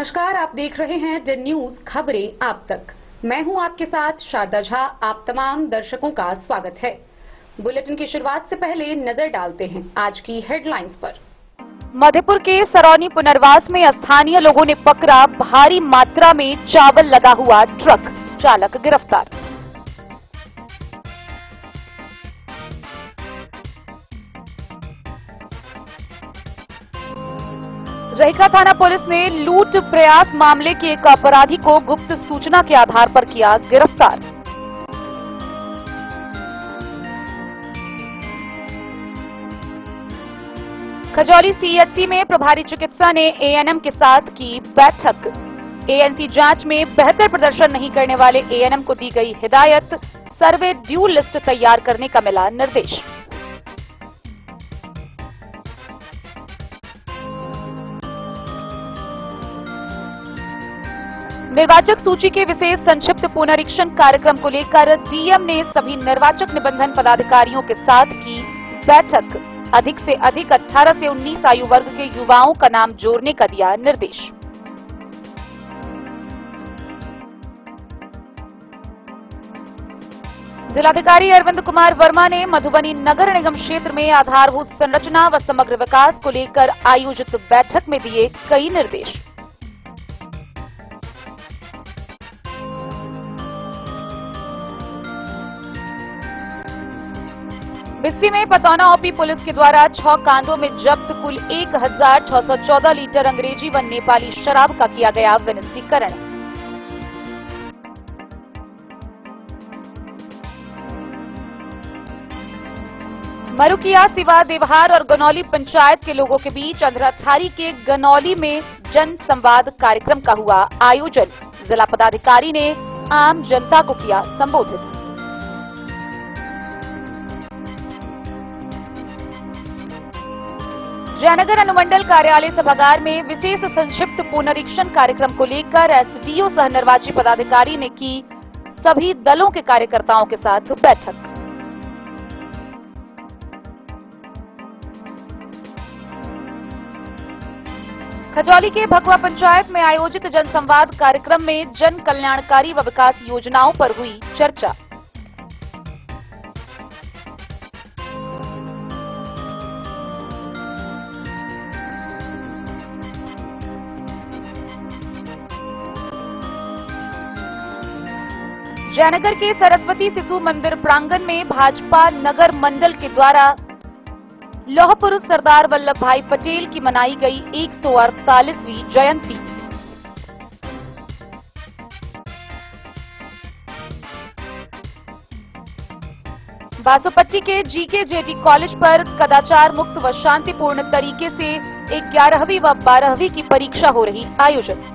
नमस्कार, आप देख रहे हैं डेन न्यूज खबरें आप तक। मैं हूं आपके साथ शारदा झा। आप तमाम दर्शकों का स्वागत है। बुलेटिन की शुरुआत से पहले नजर डालते हैं आज की हेडलाइंस पर। मधेपुर के सरौनी पुनर्वास में स्थानीय लोगों ने पकड़ा भारी मात्रा में चावल लदा हुआ ट्रक, चालक गिरफ्तार। रहिका थाना पुलिस ने लूट प्रयास मामले के एक अपराधी को गुप्त सूचना के आधार पर किया गिरफ्तार। खजौली सीएचसी में प्रभारी चिकित्सा ने एएनएम के साथ की बैठक। एएनसी जांच में बेहतर प्रदर्शन नहीं करने वाले एएनएम को दी गई हिदायत। सर्वे ड्यू लिस्ट तैयार करने का मिला निर्देश। निर्वाचक सूची के विशेष संक्षिप्त पुनरीक्षण कार्यक्रम को लेकर डीएम ने सभी निर्वाचक निबंधन पदाधिकारियों के साथ की बैठक। अधिक से अधिक 18 से 19 आयु वर्ग के युवाओं का नाम जोड़ने का दिया निर्देश। जिलाधिकारी अरविंद कुमार वर्मा ने मधुबनी नगर निगम क्षेत्र में आधारभूत संरचना व समग्र विकास को लेकर आयोजित बैठक में दिए कई निर्देश। बिस्फी में पतौना ओपी पुलिस के द्वारा 6 कांडों में जब्त कुल 1614 लीटर अंग्रेजी व नेपाली शराब का किया गया विनिष्टीकरण। मरुकिया, सिवा, देवहार और गनौली पंचायत के लोगों के बीच अंधराठारी के गनौली में जन संवाद कार्यक्रम का हुआ आयोजन। जिला पदाधिकारी ने आम जनता को किया संबोधित। जयनगर अनुमंडल कार्यालय सभागार में विशेष संक्षिप्त पुनरीक्षण कार्यक्रम को लेकर एसडीओ सह निर्वाची पदाधिकारी ने की सभी दलों के कार्यकर्ताओं के साथ बैठक। खजौली के भकवा पंचायत में आयोजित जनसंवाद कार्यक्रम में जन कल्याणकारी व विकास योजनाओं पर हुई चर्चा। जयनगर के सरस्वती शिशु मंदिर प्रांगण में भाजपा नगर मंडल के द्वारा लौह पुरुष सरदार वल्लभ भाई पटेल की मनाई गई 148वीं जयंती। बासोपट्टी के जीके-जेटी कॉलेज पर कदाचार मुक्त व शांतिपूर्ण तरीके से 11वीं व 12वीं की परीक्षा हो रही आयोजित।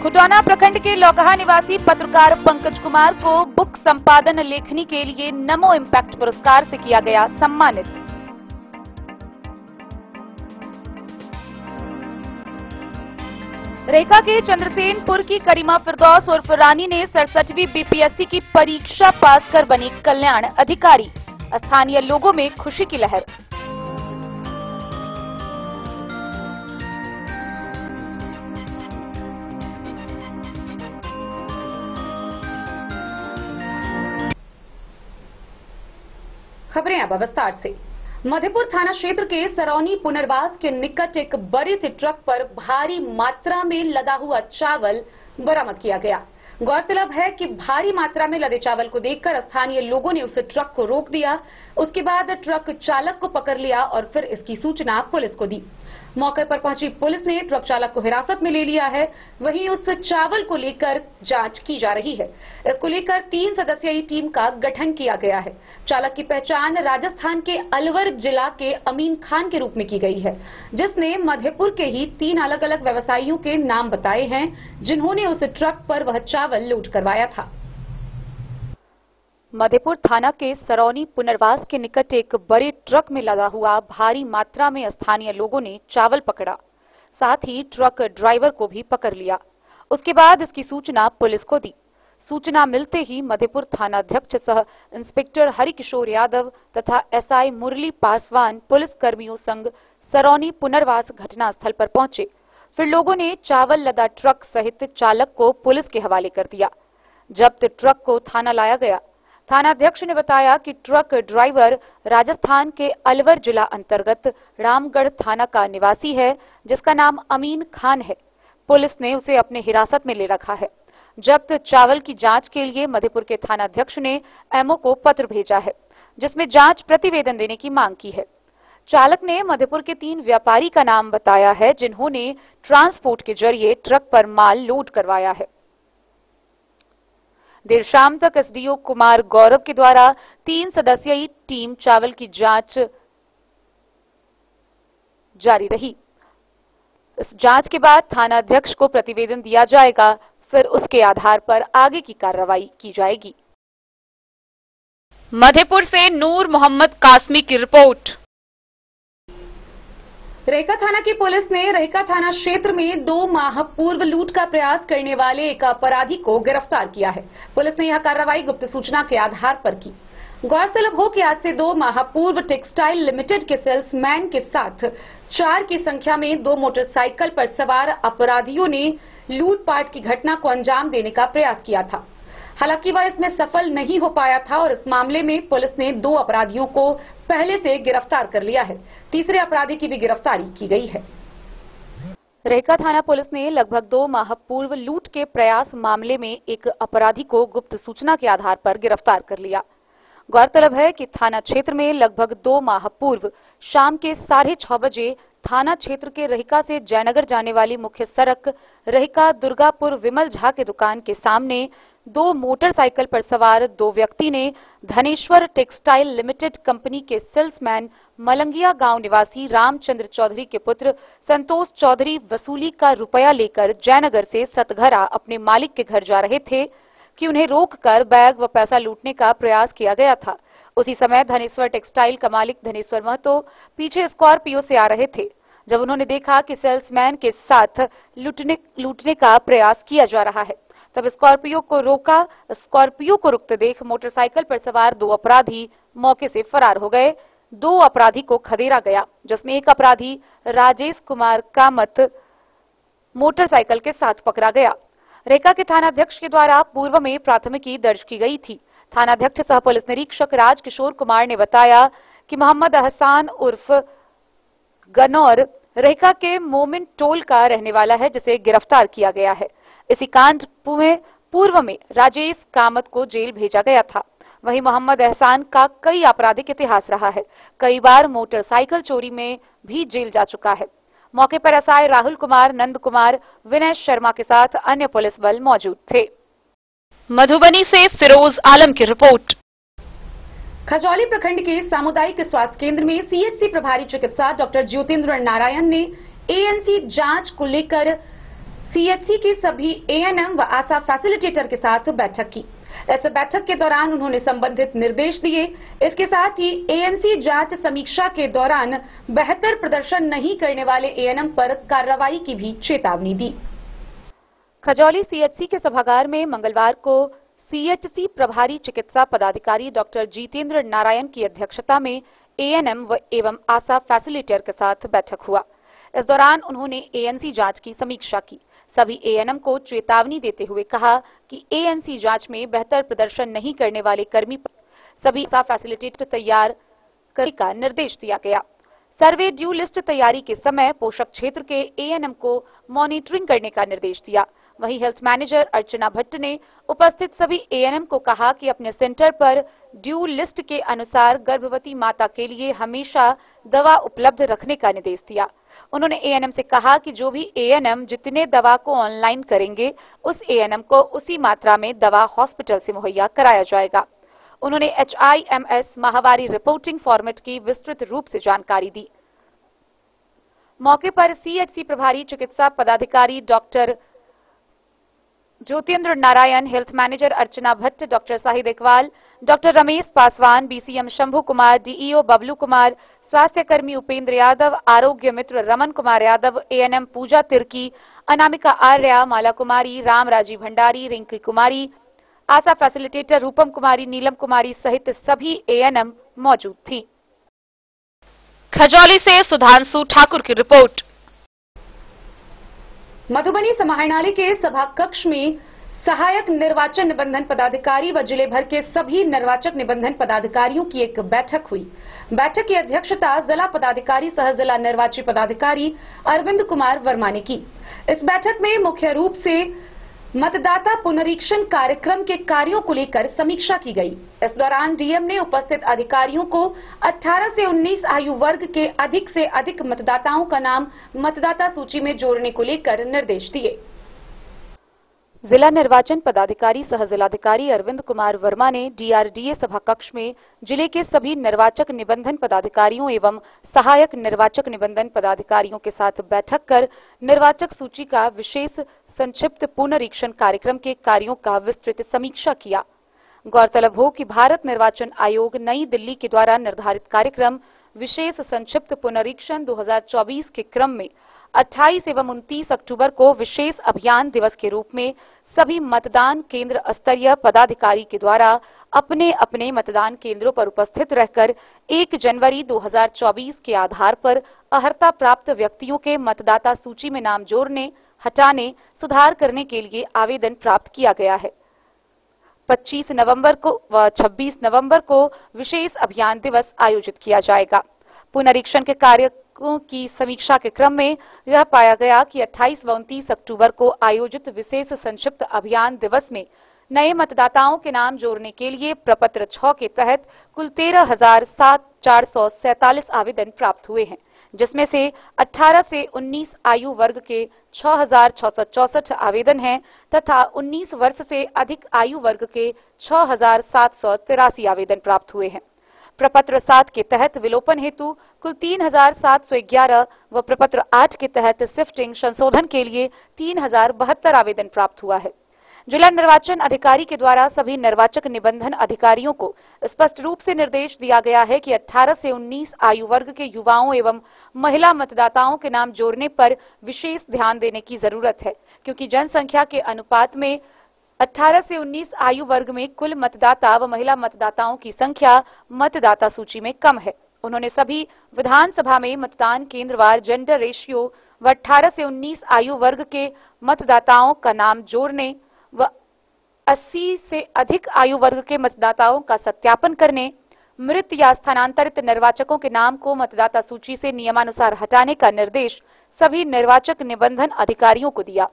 खुटौना प्रखंड के लौकहा निवासी पत्रकार पंकज कुमार को बुक संपादन लेखनी के लिए नमो इम्पैक्ट पुरस्कार से किया गया सम्मानित। रेखा के चंद्रसेनपुर की करीमा फिरदौस उर्फ रानी ने 67वीं बीपीएससी की परीक्षा पास कर बनी कल्याण अधिकारी। स्थानीय लोगों में खुशी की लहर। खबरें अब विस्तार से। मधेपुर थाना क्षेत्र के सरौनी पुनर्वास के निकट एक बड़े से ट्रक पर भारी मात्रा में लदा हुआ चावल बरामद किया गया। गौरतलब है कि भारी मात्रा में लदे चावल को देखकर स्थानीय लोगों ने उस ट्रक को रोक दिया। उसके बाद ट्रक चालक को पकड़ लिया और फिर इसकी सूचना पुलिस को दी। मौके पर पहुंची पुलिस ने ट्रक चालक को हिरासत में ले लिया है। वहीं उस चावल को लेकर जांच की जा रही है। इसको लेकर 3 सदस्यीय टीम का गठन किया गया है। चालक की पहचान राजस्थान के अलवर जिला के अमीन खान के रूप में की गई है, जिसने मधेपुर के ही 3 अलग अलग व्यवसायियों के नाम बताए हैं, जिन्होंने उस ट्रक पर वह चावल लोड करवाया था। मधेपुर थाना के सरौनी पुनर्वास के निकट एक बड़े ट्रक में लदा हुआ भारी मात्रा में स्थानीय लोगों ने चावल पकड़ा। साथ ही ट्रक ड्राइवर को भी पकड़ लिया। उसके बाद इसकी सूचना पुलिस को दी। सूचना मिलते ही मधेपुर थानाध्यक्ष सह इंस्पेक्टर हरिकिशोर यादव तथा एसआई मुरली पासवान पुलिस कर्मियों संग सरौनी पुनर्वास घटनास्थल पर पहुंचे। फिर लोगों ने चावल लदा ट्रक सहित चालक को पुलिस के हवाले कर दिया। जब्त ट्रक को थाना लाया गया। थानाध्यक्ष ने बताया कि ट्रक ड्राइवर राजस्थान के अलवर जिला अंतर्गत रामगढ़ थाना का निवासी है, जिसका नाम अमीन खान है। पुलिस ने उसे अपने हिरासत में ले रखा है। जब्त चावल की जांच के लिए मधेपुर के थानाध्यक्ष ने एमओ को पत्र भेजा है, जिसमें जांच प्रतिवेदन देने की मांग की है। चालक ने मधेपुर के 3 व्यापारी का नाम बताया है, जिन्होंने ट्रांसपोर्ट के जरिए ट्रक पर माल लोड करवाया है। देर शाम तक एसडीओ कुमार गौरव के द्वारा 3 सदस्यीय टीम चावल की जांच जारी रही। इस जांच के बाद थानाध्यक्ष को प्रतिवेदन दिया जाएगा, फिर उसके आधार पर आगे की कार्रवाई की जाएगी। मधेपुर से नूर मोहम्मद कासमी की रिपोर्ट। रहिका थाना की पुलिस ने रहिका थाना क्षेत्र में 2 माह पूर्व लूट का प्रयास करने वाले एक अपराधी को गिरफ्तार किया है। पुलिस ने यह कार्रवाई गुप्त सूचना के आधार पर की। गौरतलब हो कि आज से 2 माह पूर्व टेक्सटाइल लिमिटेड के सेल्समैन के साथ 4 की संख्या में 2 मोटरसाइकिल पर सवार अपराधियों ने लूटपाट की घटना को अंजाम देने का प्रयास किया था। हालांकि वह इसमें सफल नहीं हो पाया था और इस मामले में पुलिस ने 2 अपराधियों को पहले से गिरफ्तार कर लिया है। तीसरे अपराधी की भी गिरफ्तारी की गई है। रहिका थाना पुलिस ने लगभग 2 माह पूर्व लूट के प्रयास मामले में एक अपराधी को गुप्त सूचना के आधार पर गिरफ्तार कर लिया। गौरतलब है कि थाना क्षेत्र में लगभग 2 माह पूर्व शाम के 6:30 बजे थाना क्षेत्र के रहिका से जयनगर जाने वाली मुख्य सड़क रहिका दुर्गापुर विमल झा के दुकान के सामने 2 मोटरसाइकिल पर सवार 2 व्यक्ति ने धनेश्वर टेक्सटाइल लिमिटेड कंपनी के सेल्समैन मलंगिया गांव निवासी रामचंद्र चौधरी के पुत्र संतोष चौधरी वसूली का रुपया लेकर जयनगर से सतघरा अपने मालिक के घर जा रहे थे कि उन्हें रोककर बैग व पैसा लूटने का प्रयास किया गया था। उसी समय धनेश्वर टेक्सटाइल का मालिक धनेश्वर महतो पीछे स्कॉर्पियो से आ रहे थे। जब उन्होंने देखा कि सेल्समैन के साथ लूटने का प्रयास किया जा रहा है, तब स्कॉर्पियो को रोका। स्कॉर्पियो को रुकते देख मोटरसाइकिल पर सवार 2 अपराधी मौके से फरार हो गए। 2 अपराधी को खदेड़ा गया, जिसमें एक अपराधी राजेश कुमार कामत मोटरसाइकिल के साथ पकड़ा गया। रहिका के थानाध्यक्ष के द्वारा पूर्व में प्राथमिकी दर्ज की गई थी। थानाध्यक्ष सह पुलिस निरीक्षक राजकिशोर कुमार ने बताया कि मोहम्मद अहसान उर्फ गनौर रहिका के मोमिन टोल का रहने वाला है, जिसे गिरफ्तार किया गया है। इसी कांड में पूर्व में राजेश कामत को जेल भेजा गया था। वहीं मोहम्मद एहसान का कई आपराधिक इतिहास रहा है। कई बार मोटरसाइकिल चोरी में भी जेल जा चुका है। मौके पर एसआई राहुल कुमार, नंद कुमार, विनय शर्मा के साथ अन्य पुलिस बल मौजूद थे। मधुबनी से फिरोज आलम की रिपोर्ट। खजौली प्रखंड के सामुदायिक स्वास्थ्य केंद्र में सीएचसी प्रभारी चिकित्सा डॉक्टर ज्योतिन्द्र नारायण ने एएनसी जांच को लेकर सीएचसी के सभी एएनएम व आशा फैसिलिटेटर के साथ बैठक की। इस बैठक के दौरान उन्होंने संबंधित निर्देश दिए। इसके साथ ही एएनसी जांच समीक्षा के दौरान बेहतर प्रदर्शन नहीं करने वाले एएनएम पर कार्रवाई की भी चेतावनी दी। खजौली सीएचसी के सभागार में मंगलवार को सीएचसी प्रभारी चिकित्सा पदाधिकारी डॉक्टर जितेंद्र नारायण की अध्यक्षता में एएनएम व एवं आशा फैसिलिटेटर के साथ बैठक हुआ। इस दौरान उन्होंने एएनसी जांच की समीक्षा की। सभी एएनएम को चेतावनी देते हुए कहा कि एएनसी जांच में बेहतर प्रदर्शन नहीं करने वाले कर्मी पर सभी आशा फैसिलिटेटर तैयार करने का निर्देश दिया गया। सर्वे ड्यू लिस्ट तैयारी के समय पोषक क्षेत्र के एएनएम को मॉनिटरिंग करने का निर्देश दिया। वहीं हेल्थ मैनेजर अर्चना भट्ट ने उपस्थित सभी एएनएम को कहा कि अपने सेंटर पर ड्यू लिस्ट के अनुसार गर्भवती माता के लिए हमेशा दवा उपलब्ध रखने का निर्देश दिया। उन्होंने एएनएम से कहा कि जो भी एएनएम जितने दवा को ऑनलाइन करेंगे, उस एएनएम को उसी मात्रा में दवा हॉस्पिटल से मुहैया कराया जाएगा। उन्होंने HIMS माहवारी रिपोर्टिंग फॉर्मेट की विस्तृत रूप से जानकारी दी। मौके पर सीएचसी प्रभारी चिकित्सा पदाधिकारी doctor Jyotindra Narayan, health manager Archana Bhatt, doctor Sahid Iqbal, doctor Ramesh Paswan, BCM Shambhu Kumar, DEO Bablu Kumar, स्वास्थ्य कर्मी उपेंद्र यादव, आरोग्य मित्र Raman Kumar Yadav, ANM Puja Tirkey, Anamika Arya, Mala Kumari, Ram Raji Bhandari, Rinki Kumari, ASHA facilitator Rupam Kumari, Neelam Kumari सहित सभी एएनएम मौजूद थी। खजौली से सुधांशु ठाकुर की रिपोर्ट। मधुबनी समाहरणालय के सभा कक्ष में सहायक निर्वाचन निबंधन पदाधिकारी व जिले भर के सभी निर्वाचक निबंधन पदाधिकारियों की एक बैठक हुई। बैठक की अध्यक्षता जिला पदाधिकारी सह जिला निर्वाची पदाधिकारी अरविंद कुमार वर्मा ने की। इस बैठक में मुख्य रूप से मतदाता पुनरीक्षण कार्यक्रम के कार्यों को लेकर समीक्षा की गई। इस दौरान डीएम ने उपस्थित अधिकारियों को 18 से 19 आयु वर्ग के अधिक से अधिक मतदाताओं का नाम मतदाता सूची में जोड़ने को लेकर निर्देश दिए। जिला निर्वाचन पदाधिकारी सह जिलाधिकारी अरविंद कुमार वर्मा ने डीआरडीए सभा कक्ष में जिले के सभी निर्वाचक निबंधन पदाधिकारियों एवं सहायक निर्वाचक निबंधन पदाधिकारियों के साथ बैठक कर निर्वाचक सूची का विशेष संक्षिप्त पुनरीक्षण कार्यक्रम के कार्यों का विस्तृत समीक्षा किया। गौरतलब हो कि भारत निर्वाचन आयोग नई दिल्ली के द्वारा निर्धारित कार्यक्रम विशेष संक्षिप्त पुनरीक्षण 2024 के क्रम में 28 एवं 29 अक्टूबर को विशेष अभियान दिवस के रूप में सभी मतदान केंद्र स्तरीय पदाधिकारी के द्वारा अपने अपने मतदान केंद्रों पर उपस्थित रहकर 1 जनवरी 2024 के आधार पर अर्हता प्राप्त व्यक्तियों के मतदाता सूची में नाम जोड़ने, हटाने, सुधार करने के लिए आवेदन प्राप्त किया गया है। 25 नवंबर को व 26 नवंबर को विशेष अभियान दिवस आयोजित किया जाएगा। पुनरीक्षण के कार्यों की समीक्षा के क्रम में यह पाया गया कि 28 व 29 अक्टूबर को आयोजित विशेष संक्षिप्त अभियान दिवस में नए मतदाताओं के नाम जोड़ने के लिए प्रपत्र 6 के तहत कुल 13,447 आवेदन प्राप्त हुए हैं, जिसमें से 18 से 19 आयु वर्ग के 6,664 आवेदन हैं तथा 19 वर्ष से अधिक आयु वर्ग के 6,783 आवेदन प्राप्त हुए हैं। प्रपत्र 7 के तहत विलोपन हेतु कुल 3,711 व प्रपत्र 8 के तहत शिफ्टिंग संशोधन के लिए 3,072 आवेदन प्राप्त हुआ है। जिला निर्वाचन अधिकारी के द्वारा सभी निर्वाचक निबंधन अधिकारियों को स्पष्ट रूप से निर्देश दिया गया है कि 18 से 19 आयु वर्ग के युवाओं एवं महिला मतदाताओं के नाम जोड़ने पर विशेष ध्यान देने की जरूरत है, क्योंकि जनसंख्या के अनुपात में 18 से 19 आयु वर्ग में कुल मतदाता व महिला मतदाताओं की संख्या मतदाता सूची में कम है। उन्होंने सभी विधानसभा में मतदान केंद्रवार जेंडर रेशियो व 18 से 19 आयु वर्ग के मतदाताओं का नाम जोड़ने व 80 से अधिक आयु वर्ग के मतदाताओं का सत्यापन करने, मृत या स्थानांतरित निर्वाचकों के नाम को मतदाता सूची से नियमानुसार हटाने का निर्देश सभी निर्वाचक निबंधन अधिकारियों को दिया।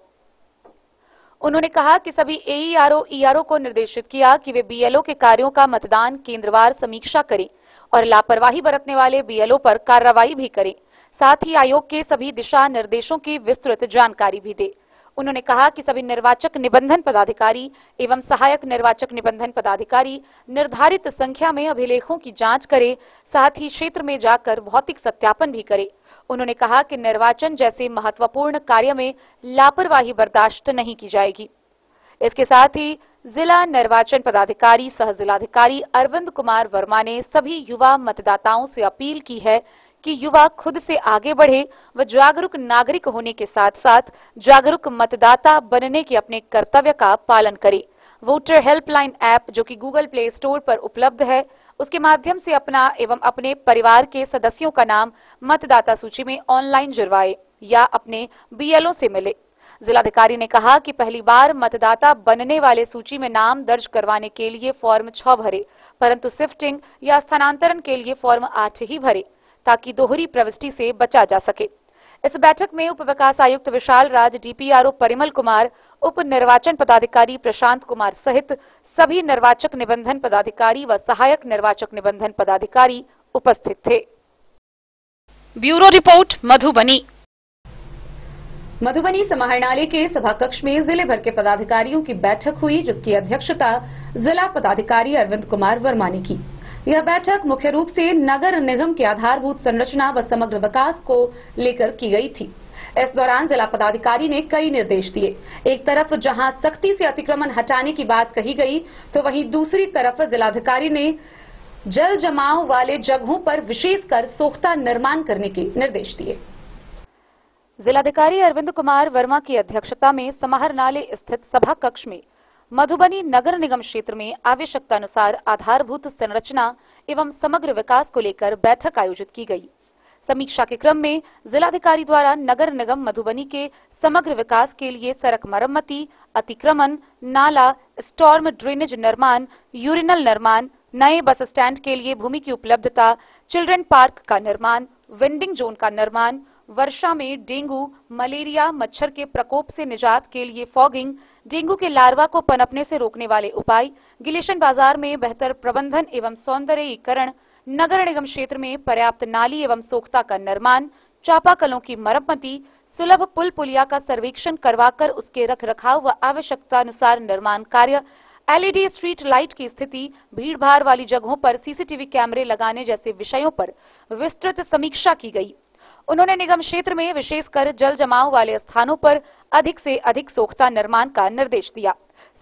उन्होंने कहा कि सभी एईआरओ, ईआरओ को निर्देशित किया कि वे बीएलओ के कार्यों का मतदान केंद्रवार समीक्षा करें और लापरवाही बरतने वाले बीएलओ पर कार्रवाई भी करें। साथ ही आयोग के सभी दिशा निर्देशों की विस्तृत जानकारी भी दे। उन्होंने कहा कि सभी निर्वाचक निबंधन पदाधिकारी एवं सहायक निर्वाचक निबंधन पदाधिकारी निर्धारित संख्या में अभिलेखों की जांच करें, साथ ही क्षेत्र में जाकर भौतिक सत्यापन भी करें। उन्होंने कहा कि निर्वाचन जैसे महत्वपूर्ण कार्य में लापरवाही बर्दाश्त नहीं की जाएगी। इसके साथ ही जिला निर्वाचन पदाधिकारी सह जिलाधिकारी अरविंद कुमार वर्मा ने सभी युवा मतदाताओं से अपील की है कि युवा खुद से आगे बढ़े व जागरूक नागरिक होने के साथ साथ जागरूक मतदाता बनने के अपने कर्तव्य का पालन करे। वोटर हेल्पलाइन ऐप, जो कि गूगल प्ले स्टोर पर उपलब्ध है, उसके माध्यम से अपना एवं अपने परिवार के सदस्यों का नाम मतदाता सूची में ऑनलाइन जुड़वाए या अपने बीएलओ से मिले। जिलाधिकारी ने कहा कि पहली बार मतदाता बनने वाले सूची में नाम दर्ज करवाने के लिए फॉर्म 6 भरे, परंतु शिफ्टिंग या स्थानांतरण के लिए फॉर्म 8 ही भरे, ताकि दोहरी प्रविष्टि से बचा जा सके। इस बैठक में उप विकास आयुक्त विशाल राज, डीपीआरओ परिमल कुमार, उप निर्वाचन पदाधिकारी प्रशांत कुमार सहित सभी निर्वाचक निबंधन पदाधिकारी व सहायक निर्वाचक निबंधन पदाधिकारी उपस्थित थे। Bureau report, Madhubani. मधुबनी समाहरणालय के सभा कक्ष में जिले भर के पदाधिकारियों की बैठक हुई, जिसकी अध्यक्षता जिला पदाधिकारी अरविंद कुमार वर्मा ने की। यह बैठक मुख्य रूप से नगर निगम के आधारभूत संरचना व समग्र विकास को लेकर की गई थी। इस दौरान जिला पदाधिकारी ने कई निर्देश दिए। एक तरफ जहां सख्ती से अतिक्रमण हटाने की बात कही गई, तो वहीं दूसरी तरफ जिलाधिकारी ने जल जमाव वाले जगहों पर विशेषकर सोख्ता निर्माण करने के निर्देश दिए। जिलाधिकारी अरविंद कुमार वर्मा की अध्यक्षता में समाहरणालय स्थित सभा कक्ष में मधुबनी नगर निगम क्षेत्र में आवश्यकतानुसार आधारभूत संरचना एवं समग्र विकास को लेकर बैठक आयोजित की गई। समीक्षा के क्रम में जिलाधिकारी द्वारा नगर निगम मधुबनी के समग्र विकास के लिए सड़क मरम्मति, अतिक्रमण, नाला, स्टॉर्म ड्रेनेज निर्माण, यूरिनल निर्माण, नए बस स्टैंड के लिए भूमि की उपलब्धता, चिल्ड्रन पार्क का निर्माण, वेंडिंग जोन का निर्माण, वर्षा में डेंगू, मलेरिया, मच्छर के प्रकोप से निजात के लिए फॉगिंग, डेंगू के लार्वा को पनपने से रोकने वाले उपाय, गिलेशन बाजार में बेहतर प्रबंधन एवं सौंदर्यीकरण, नगर निगम क्षेत्र में पर्याप्त नाली एवं सोख्ता का निर्माण, चापाकलों की मरम्मति, सुलभ पुल पुलिया का सर्वेक्षण करवाकर उसके रखरखाव व आवश्यकता अनुसार निर्माण कार्य, एलईडी स्ट्रीट लाइट की स्थिति, भीड़भाड़ वाली जगहों पर सीसीटीवी कैमरे लगाने जैसे विषयों पर विस्तृत समीक्षा की गई। उन्होंने निगम क्षेत्र में विशेषकर जल जमाव वाले स्थानों पर अधिक से अधिक सोख्ता निर्माण का निर्देश दिया।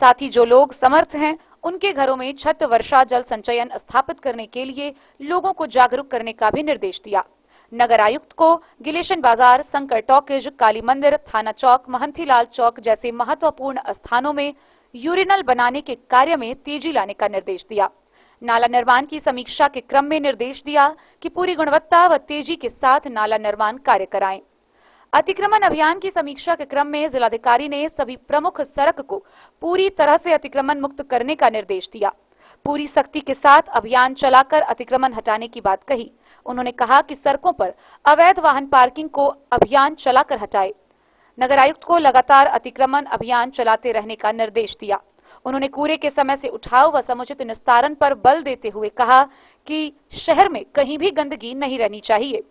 साथ ही जो लोग समर्थ हैं उनके घरों में छत वर्षा जल संचयन स्थापित करने के लिए लोगों को जागरूक करने का भी निर्देश दिया। नगर आयुक्त को गिलेशन बाजार, संकर टॉकीज, काली मंदिर, थाना चौक, महंतीलाल चौक जैसे महत्वपूर्ण स्थानों में यूरिनल बनाने के कार्य में तेजी लाने का निर्देश दिया। नाला निर्माण की समीक्षा के क्रम में निर्देश दिया कि पूरी गुणवत्ता व तेजी के साथ नाला निर्माण कार्य कराएं। अतिक्रमण अभियान की समीक्षा के क्रम में जिलाधिकारी ने सभी प्रमुख सड़क को पूरी तरह से अतिक्रमण मुक्त करने का निर्देश दिया। पूरी सख्ती के साथ अभियान चलाकर अतिक्रमण हटाने की बात कही। उन्होंने कहा कि सड़कों पर अवैध वाहन पार्किंग को अभियान चलाकर हटाए। नगर आयुक्त को लगातार अतिक्रमण अभियान चलाते रहने का निर्देश दिया। उन्होंने कूड़े के समय से उठाव व समुचित निस्तारण पर बल देते हुए कहा कि शहर में कहीं भी गंदगी नहीं रहनी चाहिए।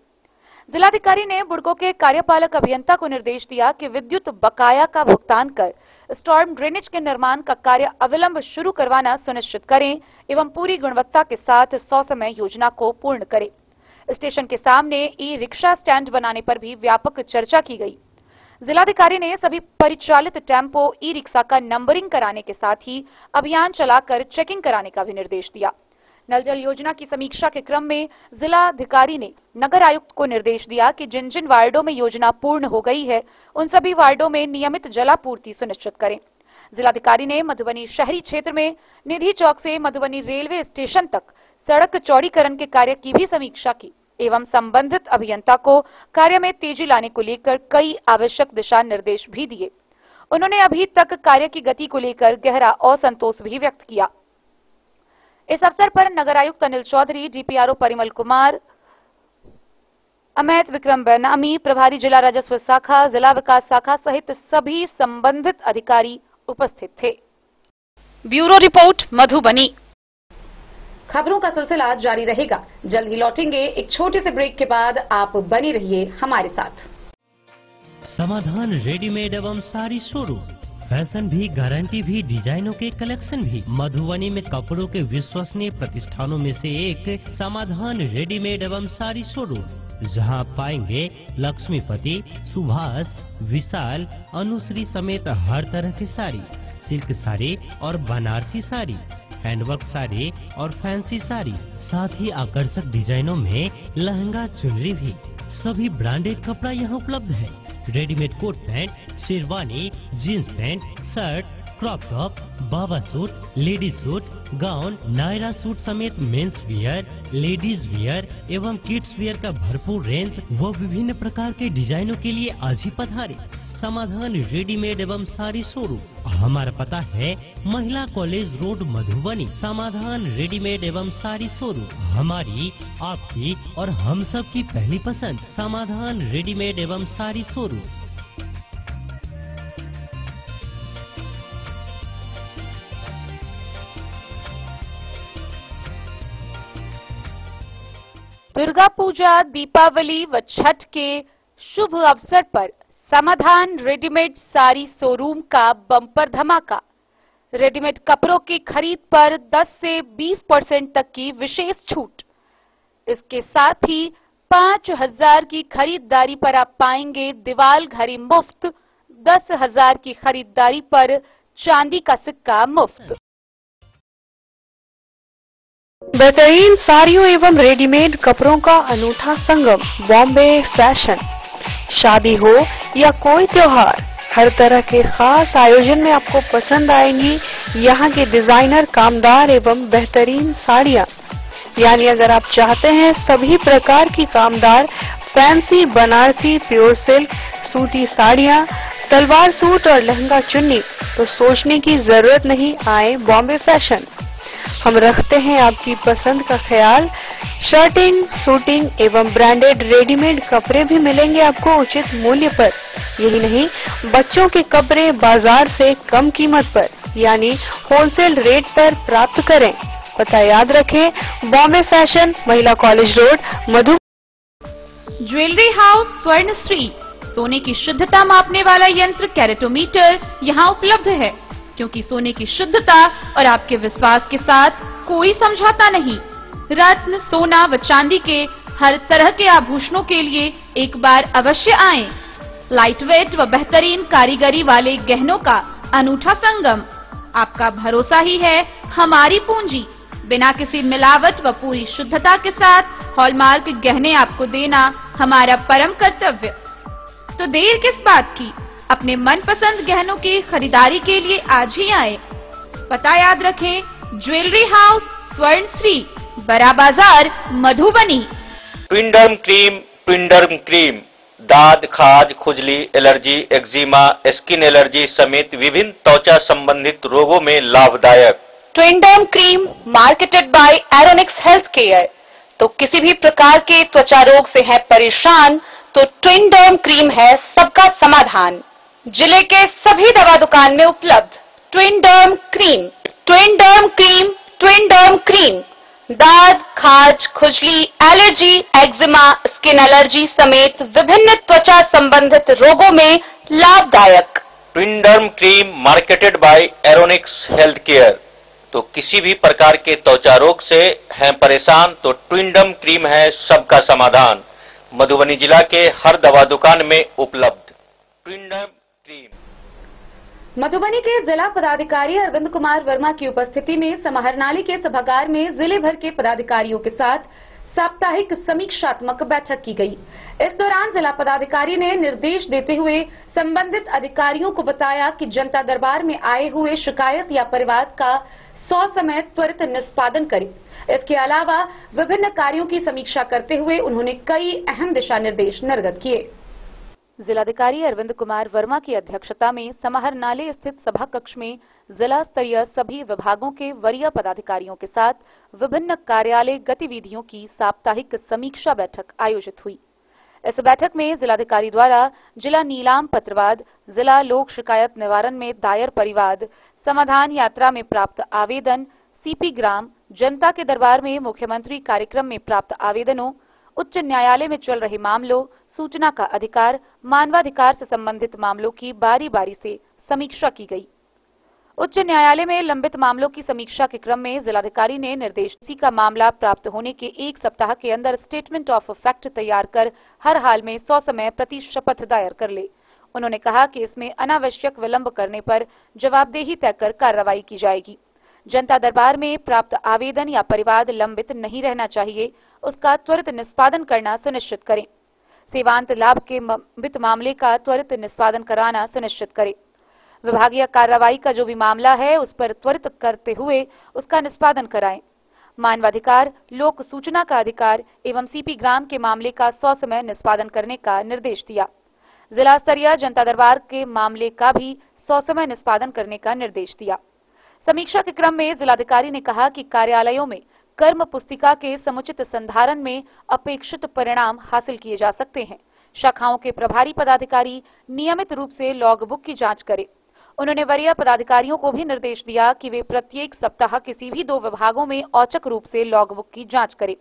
जिलाधिकारी ने बुडको के कार्यपालक अभियंता को निर्देश दिया कि विद्युत बकाया का भुगतान कर स्टॉर्म ड्रेनेज के निर्माण का कार्य अविलंब शुरू करवाना सुनिश्चित करें एवं पूरी गुणवत्ता के साथ 100 समय योजना को पूर्ण करें। स्टेशन के सामने ई रिक्शा स्टैंड बनाने पर भी व्यापक चर्चा की गई। जिलाधिकारी ने सभी परिचालित टेम्पो ई रिक्शा का नंबरिंग कराने के साथ ही अभियान चलाकर चेकिंग कराने का भी निर्देश दिया। नल जल योजना की समीक्षा के क्रम में जिलाधिकारी ने नगर आयुक्त को निर्देश दिया कि जिन जिन वार्डों में योजना पूर्ण हो गई है उन सभी वार्डों में नियमित जलापूर्ति सुनिश्चित करें। जिलाधिकारी ने मधुबनी शहरी क्षेत्र में निधि चौक से मधुबनी रेलवे स्टेशन तक सड़क चौड़ीकरण के कार्य की भी समीक्षा की एवं संबंधित अभियंता को कार्य में तेजी लाने को लेकर कई आवश्यक दिशा निर्देश भी दिए। उन्होंने अभी तक कार्य की गति को लेकर गहरा असंतोष भी व्यक्त किया। इस अवसर पर नगर आयुक्त अनिल चौधरी, डीपीआरओ परिमल कुमार, अमित विक्रम बैनामी, प्रभारी जिला राजस्व शाखा, जिला विकास शाखा सहित सभी संबंधित अधिकारी उपस्थित थे। Bureau report Madhubani. खबरों का सिलसिला जारी रहेगा। जल्द ही लौटेंगे एक छोटे से ब्रेक के बाद। आप बने रहिए हमारे साथ। समाधान रेडीमेड एवं साड़ी शोरूम, फैशन भी, गारंटी भी, डिजाइनों के कलेक्शन भी। मधुबनी में कपड़ों के विश्वसनीय प्रतिष्ठानों में से एक समाधान रेडीमेड एवं साड़ी शोरूम, जहां आप पाएंगे लक्ष्मीपति, सुभाष, विशाल, अनुश्री समेत हर तरह की साड़ी, सिल्क साड़ी और बनारसी साड़ी, हैंडवर्क साड़ी और फैंसी साड़ी, साथ ही आकर्षक डिजाइनों में लहंगा, चुनरी भी। सभी ब्रांडेड कपड़ा यहाँ उपलब्ध है। Readymade coat pant, sherwani, jeans pant, shirt, crop top, baba suit, ladies suit, gown, Naira suit समेत मेंस वियर, लेडीज वियर एवं किड्स वियर का भरपूर रेंज व विभिन्न प्रकार के डिजाइनों के लिए आज ही पधारे। समाधान रेडीमेड एवं साड़ी शोरूम। हमारा पता है महिला कॉलेज रोड, मधुबनी। समाधान रेडीमेड एवं साड़ी शोरूम हमारी, आपकी और हम सब की पहली पसंद। समाधान रेडीमेड एवं साड़ी शोरूम। दुर्गा पूजा, दीपावली व छठ के शुभ अवसर पर समाधान रेडीमेड साड़ी शोरूम का बम्पर धमाका। रेडीमेड कपड़ों की खरीद पर 10 से 20% तक की विशेष छूट। इसके साथ ही 5000 की खरीदारी पर आप पाएंगे दीवाल घड़ी मुफ्त, 10,000 की खरीदारी पर चांदी का सिक्का मुफ्त। बेहतरीन साड़ियों एवं रेडीमेड कपड़ों का अनूठा संगम, बॉम्बे फैशन। शादी हो या कोई त्योहार, हर तरह के खास आयोजन में आपको पसंद आएंगी यहाँ के डिजाइनर, कामदार एवं बेहतरीन साड़ियाँ। यानी अगर आप चाहते हैं सभी प्रकार की कामदार फैंसी बनारसी प्योर सिल्क, सूती साड़ियाँ, सलवार सूट और लहंगा चुन्नी, तो सोचने की जरूरत नहीं, आए बॉम्बे फैशन। हम रखते हैं आपकी पसंद का ख्याल। शर्टिंग, सूटिंग एवं ब्रांडेड रेडीमेड कपड़े भी मिलेंगे आपको उचित मूल्य पर। यही नहीं, बच्चों के कपड़े बाजार से कम कीमत पर यानी होलसेल रेट पर प्राप्त करें। पता याद रखें, बॉम्बे फैशन, महिला कॉलेज रोड, मधु। ज्वेलरी हाउस स्वर्णश्री, सोने की शुद्धता मापने वाला यंत्र कैरेटोमीटर यहाँ उपलब्ध है, क्योंकि सोने की शुद्धता और आपके विश्वास के साथ कोई समझौता नहीं। रत्न, सोना व चांदी के हर तरह के आभूषणों के लिए एक बार अवश्य आएं। लाइट वेट व बेहतरीन कारीगरी वाले गहनों का अनूठा संगम। आपका भरोसा ही है हमारी पूंजी। बिना किसी मिलावट व पूरी शुद्धता के साथ हॉलमार्क गहने आपको देना हमारा परम कर्तव्य। तो देर किस बात की, अपने मनपसंद गहनों की खरीदारी के लिए आज ही आए। पता याद रखें, ज्वेलरी हाउस स्वर्णश्री, बड़ा बाजार, मधुबनी। ट्विंडर्म क्रीम दाद, खाज, खुजली, एलर्जी, एक्जिमा, स्किन एलर्जी समेत विभिन्न त्वचा संबंधित रोगों में लाभदायक। Twinderm cream marketed by Aeronix health care. तो किसी भी प्रकार के त्वचा रोग से है परेशान तो ट्विंडर्म क्रीम है सबका समाधान। जिले के सभी दवा दुकान में उपलब्ध ट्विंडर्म क्रीम। ट्विंडर्म क्रीम, ट्विंडर्म क्रीम दाद, खाज, खुजली, एलर्जी, एक्जिमा, स्किन एलर्जी समेत विभिन्न त्वचा संबंधित रोगों में लाभदायक। Twinderm cream marketed by Aeronix health care. तो किसी भी प्रकार के त्वचा रोग से हैं परेशान तो ट्विंडर्म क्रीम है सबका समाधान। मधुबनी जिला के हर दवा दुकान में उपलब्ध ट्विंडर्म क्रीम। मधुबनी के जिला पदाधिकारी अरविंद कुमार वर्मा की उपस्थिति में समाहरणालय के सभागार में जिले भर के पदाधिकारियों के साथ साप्ताहिक समीक्षात्मक बैठक की गई। इस दौरान जिला पदाधिकारी ने निर्देश देते हुए संबंधित अधिकारियों को बताया कि जनता दरबार में आए हुए शिकायत या परिवाद का 100 समय त्वरित निष्पादन करें। इसके अलावा विभिन्न कार्यों की समीक्षा करते हुए उन्होंने कई अहम दिशा निर्देश निर्गत किए। जिलाधिकारी अरविंद कुमार वर्मा की अध्यक्षता में समाहरणालय स्थित सभा कक्ष में जिला स्तरीय सभी विभागों के वरीय पदाधिकारियों के साथ विभिन्न कार्यालय गतिविधियों की साप्ताहिक समीक्षा बैठक आयोजित हुई। इस बैठक में जिलाधिकारी द्वारा जिला नीलाम पत्रवाद, जिला लोक शिकायत निवारण में दायर परिवाद, समाधान यात्रा में प्राप्त आवेदन, सीपी ग्राम, जनता के दरबार में मुख्यमंत्री कार्यक्रम में प्राप्त आवेदनों, उच्च न्यायालय में चल रहे मामलों, सूचना का अधिकार, मानवाधिकार से संबंधित मामलों की बारी बारी से समीक्षा की गई। उच्च न्यायालय में लंबित मामलों की समीक्षा के क्रम में जिलाधिकारी ने निर्देश का मामला प्राप्त होने के 1 सप्ताह के अंदर स्टेटमेंट ऑफ फैक्ट तैयार कर हर हाल में 100 समय प्रति शपथ दायर कर ले। उन्होंने कहा कि इसमें अनावश्यक विलंब करने पर जवाबदेही तय कर कार्रवाई की जाएगी। जनता दरबार में प्राप्त आवेदन या परिवाद लंबित नहीं रहना चाहिए, उसका त्वरित निष्पादन करना सुनिश्चित करें। सेवांत लाभ के लंबित मामले का त्वरित निष्पादन कराना सुनिश्चित करें। विभागीय कार्रवाई का जो भी मामला है उस पर त्वरित करते हुए उसका निष्पादन कराएं। मानवाधिकार, लोक सूचना का अधिकार एवं सीपी ग्राम के मामले का 100 समय निष्पादन करने का निर्देश दिया। जिला स्तरीय जनता दरबार के मामले का भी 100 समय निष्पादन करने का निर्देश दिया। समीक्षा के क्रम में जिलाधिकारी ने कहा कि कार्यालयों में कर्म पुस्तिका के समुचित संधारण में अपेक्षित परिणाम हासिल किए जा सकते हैं। शाखाओं के प्रभारी पदाधिकारी नियमित रूप से लॉग बुक की जांच करें। उन्होंने वरीय पदाधिकारियों को भी निर्देश दिया कि वे प्रत्येक सप्ताह किसी भी 2 विभागों में औचक रूप से लॉग बुक की जांच करें।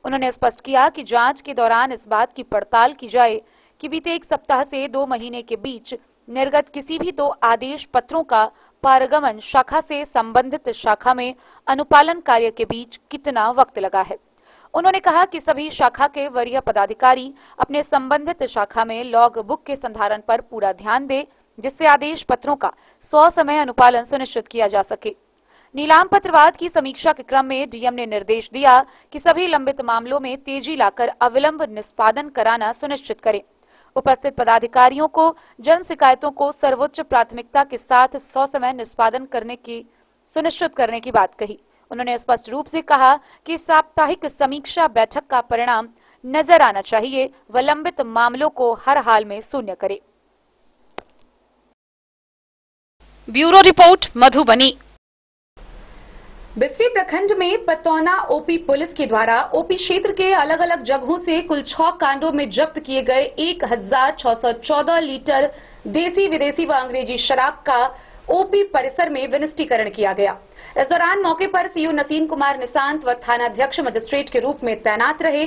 उन्होंने स्पष्ट किया कि जांच के दौरान इस बात की पड़ताल की जाए कि बीते 1 सप्ताह से 2 महीने के बीच निर्गत किसी भी 2 आदेश पत्रों का पारगमन शाखा से संबंधित शाखा में अनुपालन कार्य के बीच कितना वक्त लगा है। उन्होंने कहा कि सभी शाखा के वरीय पदाधिकारी अपने संबंधित शाखा में लॉग बुक के संधारण पर पूरा ध्यान दें, जिससे आदेश पत्रों का 100 समय अनुपालन सुनिश्चित किया जा सके। नीलाम पत्रवाद की समीक्षा के क्रम में डीएम ने निर्देश दिया कि सभी लंबित मामलों में तेजी लाकर अविलंब निष्पादन कराना सुनिश्चित करें। उपस्थित पदाधिकारियों को जन शिकायतों को सर्वोच्च प्राथमिकता के साथ 100 समय निष्पादन करने की सुनिश्चित करने की बात कही। उन्होंने स्पष्ट रूप से कहा कि साप्ताहिक समीक्षा बैठक का परिणाम नजर आना चाहिए व लंबित मामलों को हर हाल में शून्य करे। Bureau report, Madhubani. बिस्फी प्रखंड में पतौना ओपी पुलिस के द्वारा ओपी क्षेत्र के अलग अलग जगहों से कुल 6 कांडों में जब्त किए गए 1614 लीटर देसी विदेशी व अंग्रेजी शराब का ओपी परिसर में विनिष्टीकरण किया गया। इस दौरान मौके पर सीओ नसीन कुमार निशांत व थानाध्यक्ष मजिस्ट्रेट के रूप में तैनात रहे।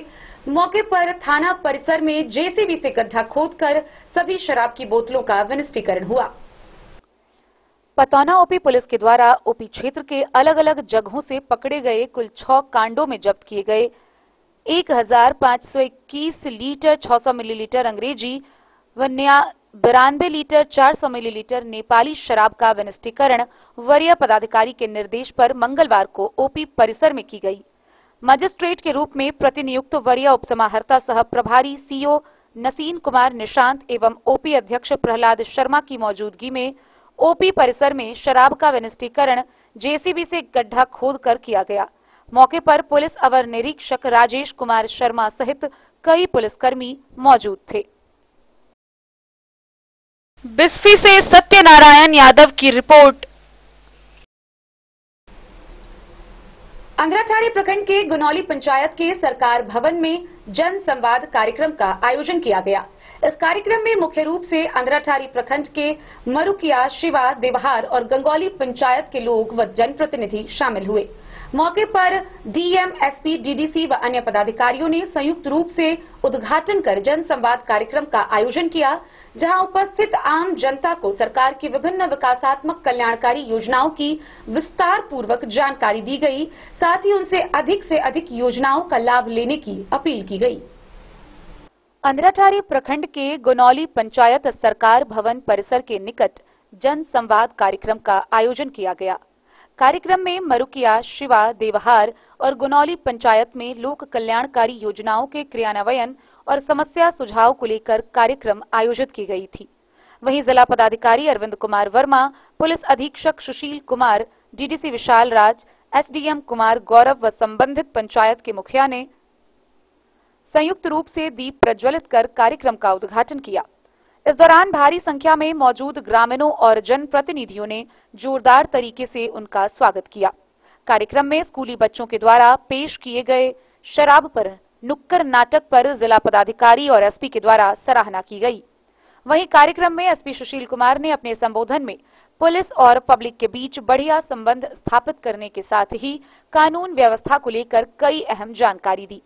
मौके पर थाना परिसर में जेसीबी से गड्ढा खोदकर सभी शराब की बोतलों का विनिष्टीकरण हुआ। पतौना ओपी पुलिस के द्वारा ओपी क्षेत्र के अलग अलग जगहों से पकड़े गए कुल 6 कांडों में जब्त किए गए 1521 लीटर 600 मिलीलीटर अंग्रेजी व 92 लीटर 400 मिलीलीटर नेपाली शराब का विनिष्टीकरण वरीय पदाधिकारी के निर्देश पर मंगलवार को ओपी परिसर में की गई। मजिस्ट्रेट के रूप में प्रतिनियुक्त वरीय उपसमाहर्ता सह प्रभारी सीओ नसीन कुमार निशांत एवं ओपी अध्यक्ष प्रहलाद शर्मा की मौजूदगी में ओपी परिसर में शराब का विनिष्टीकरण जेसीबी से गड्ढा खोदकर किया गया। मौके पर पुलिस अवर निरीक्षक राजेश कुमार शर्मा सहित कई पुलिसकर्मी मौजूद थे। बिस्फी से सत्यनारायण यादव की रिपोर्ट। अंधराठाड़ी प्रखंड के गुनौली पंचायत के सरकार भवन में जन संवाद कार्यक्रम का आयोजन किया गया। इस कार्यक्रम में मुख्य रूप से अंधराठाड़ी प्रखंड के मरुकिया, शिवा, देवहार और गंगौली पंचायत के लोग व जनप्रतिनिधि शामिल हुए। मौके पर डीएम, एसपी, डीडीसी व अन्य पदाधिकारियों ने संयुक्त रूप से उद्घाटन कर जन संवाद कार्यक्रम का आयोजन किया, जहां उपस्थित आम जनता को सरकार की विभिन्न विकासात्मक कल्याणकारी योजनाओं की विस्तार पूर्वक जानकारी दी गई। साथ ही उनसे अधिक योजनाओं का लाभ लेने की अपील की गई। अंधराठाड़ी प्रखंड के गुनौली पंचायत सरकार भवन परिसर के निकट जन संवाद कार्यक्रम का आयोजन किया गया। कार्यक्रम में मरुकिया, शिवा, देवहार और गुनौली पंचायत में लोक कल्याणकारी योजनाओं के क्रियान्वयन और समस्या सुझाव को लेकर कार्यक्रम आयोजित की गई थी। वहीं जिला पदाधिकारी अरविंद कुमार वर्मा, पुलिस अधीक्षक सुशील कुमार, डीडीसी विशाल राज, एसडीएम कुमार गौरव व संबंधित पंचायत के मुखिया ने संयुक्त रूप से दीप प्रज्वलित कर कार्यक्रम का उद्घाटन किया। इस दौरान भारी संख्या में मौजूद ग्रामीणों और जनप्रतिनिधियों ने जोरदार तरीके से उनका स्वागत किया। कार्यक्रम में स्कूली बच्चों के द्वारा पेश किए गए शराब पर नुक्कड़ नाटक पर जिला पदाधिकारी और एसपी के द्वारा सराहना की गई। वहीं कार्यक्रम में एसपी सुशील कुमार ने अपने संबोधन में पुलिस और पब्लिक के बीच बढ़िया संबंध स्थापित करने के साथ ही कानून व्यवस्था को लेकर कई अहम जानकारी दी,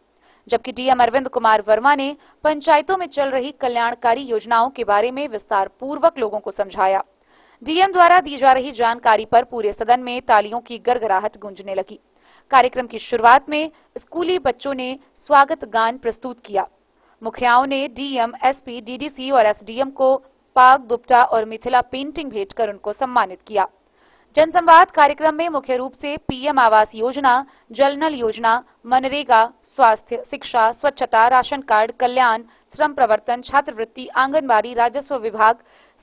जबकि डीएम अरविंद कुमार वर्मा ने पंचायतों में चल रही कल्याणकारी योजनाओं के बारे में विस्तार पूर्वक लोगों को समझाया। डीएम द्वारा दी जा रही जानकारी पर पूरे सदन में तालियों की गड़गड़ाहट गूंजने लगी। कार्यक्रम की शुरुआत में स्कूली बच्चों ने स्वागत गान प्रस्तुत किया। मुखियाओं ने डीएम, एसपी, डीडीसी और एसडीएम को पाग, दुपट्टा और मिथिला पेंटिंग भेंट कर उनको सम्मानित किया। जनसंवाद कार्यक्रम में मुख्य रूप से पीएम आवास योजना, जल नल योजना, मनरेगा, स्वास्थ्य, शिक्षा, स्वच्छता, राशन कार्ड, कल्याण, श्रम प्रवर्तन, छात्रवृत्ति, आंगनबाड़ी, राजस्व विभाग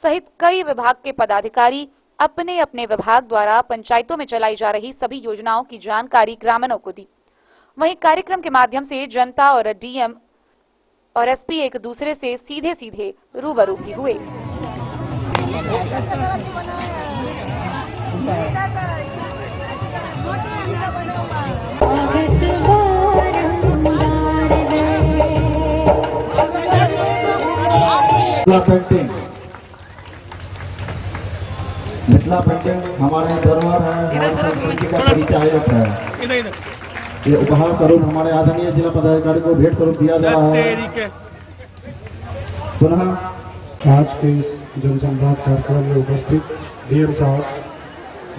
सहित कई विभाग के पदाधिकारी अपने अपने विभाग द्वारा पंचायतों में चलाई जा रही सभी योजनाओं की जानकारी ग्रामीणों को दी। वहीं कार्यक्रम के माध्यम से जनता और डीएम और एसपी एक दूसरे से सीधे सीधे रूबरू भी हुए। मिथिला पेंटिंग हमारे धरोहर है, हमारी संस्कृति का परिचायक है। ये उपहार स्वरूप हमारे आदरणीय जिला पदाधिकारी को भेंट स्वरूप दिया जा रहा है। पुनः आज के इस जनसंवाद कार्यक्रम में उपस्थित डीएम साहब,